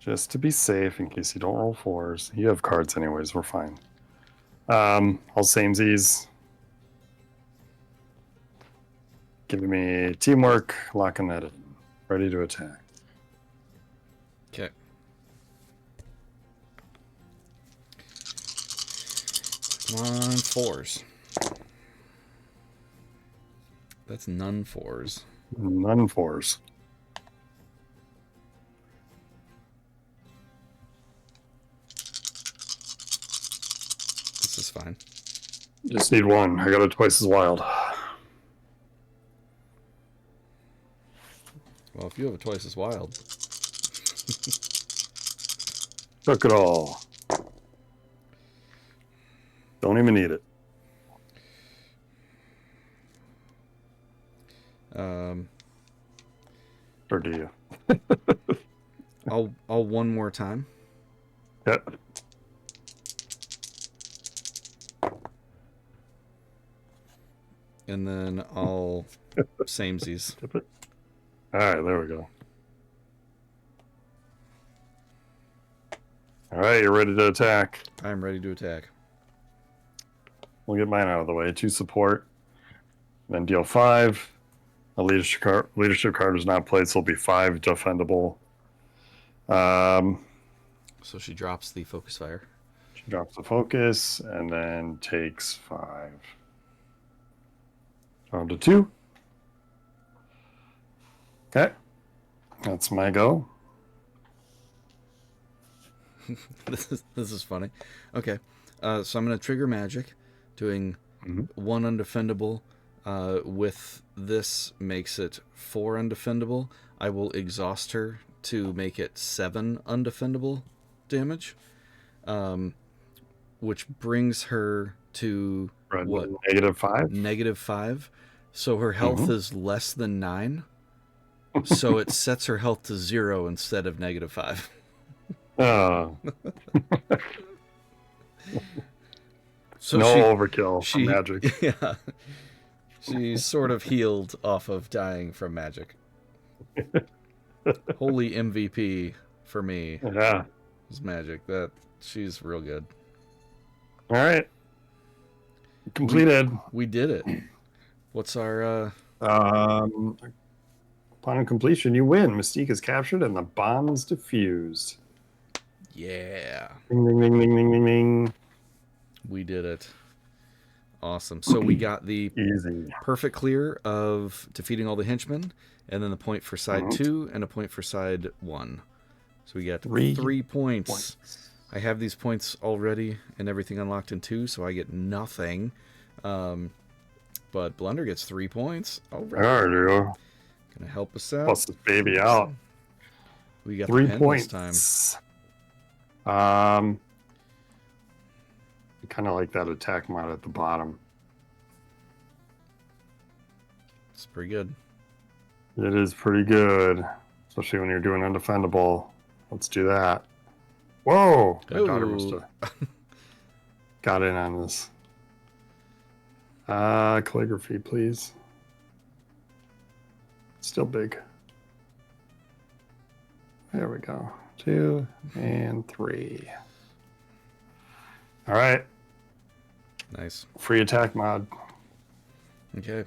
Just to be safe, in case you don't roll 4s. You have cards anyways, we're fine. I'll samesies. Giving me teamwork, locking that in. Ready to attack. Okay. Come on, 4s. That's none 4s. None 4s. This is fine. Just need 1. I got it twice as wild. Well, if you have a twice as wild. Took it all. Don't even need it. Or do you? I'll one more time. Yeah. And then I'll samesies. All right, there we go. All right, you're ready to attack. I'm ready to attack. We'll get mine out of the way. 2 support. Then deal 5. A leadership card is not played, so it'll be 5 defendable. So she drops the focus fire. She drops the focus and then takes 5. Down to 2. Okay. That's my go. This is funny. Okay. So I'm going to trigger magic, doing 1 undefendable. With this makes it 4 undefendable. I will exhaust her to make it 7 undefendable damage, which brings her to what? -5. -5. So her health is less than 9. So it sets her health to 0 instead of -5. Oh. So no overkill from magic. Yeah. She's sort of healed off of dying from magic. Holy MVP for me. Yeah. Is magic. She's real good. All right. Completed. We did it. What's our upon completion, you win. Mystique is captured and the bomb is defused. Yeah. Ding ding ding ding ding ding ding. We did it. Awesome. So we got the easy perfect clear of defeating all the henchmen, and then the point for side 2 and a point for side 1. So we got 3 points. I have these points already and everything unlocked in 2, so I get nothing. But Blunder gets 3 points. All right. Gonna help us out. Plus this baby out. We got 3 the pen points this time. Kind of like that attack mod at the bottom. It's pretty good. It is pretty good, especially when you're doing undefendable. Let's do that. Whoa! My daughter must have got in on this. Calligraphy, please. Still big. There we go. 2 and 3. All right. Nice. Free attack mod. Okay.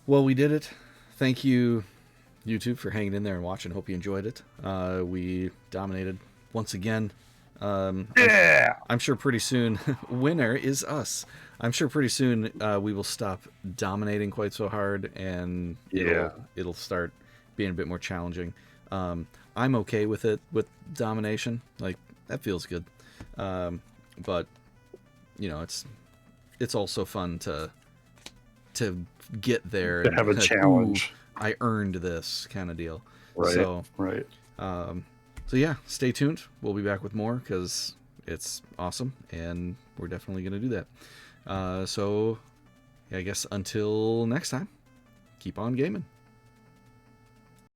Well, we did it. Thank you, YouTube, for hanging in there and watching. Hope you enjoyed it. We dominated once again. Yeah! I'm sure pretty soon, winner is us. I'm sure pretty soon we will stop dominating quite so hard, and it'll start being a bit more challenging. I'm okay with it, with domination. Like, that feels good. But you know, it's also fun to get there to have a challenge. I earned this kind of deal. Right. So right. So yeah, stay tuned. We'll be back with more because it's awesome, and we're definitely going to do that. So yeah, I guess until next time, keep on gaming.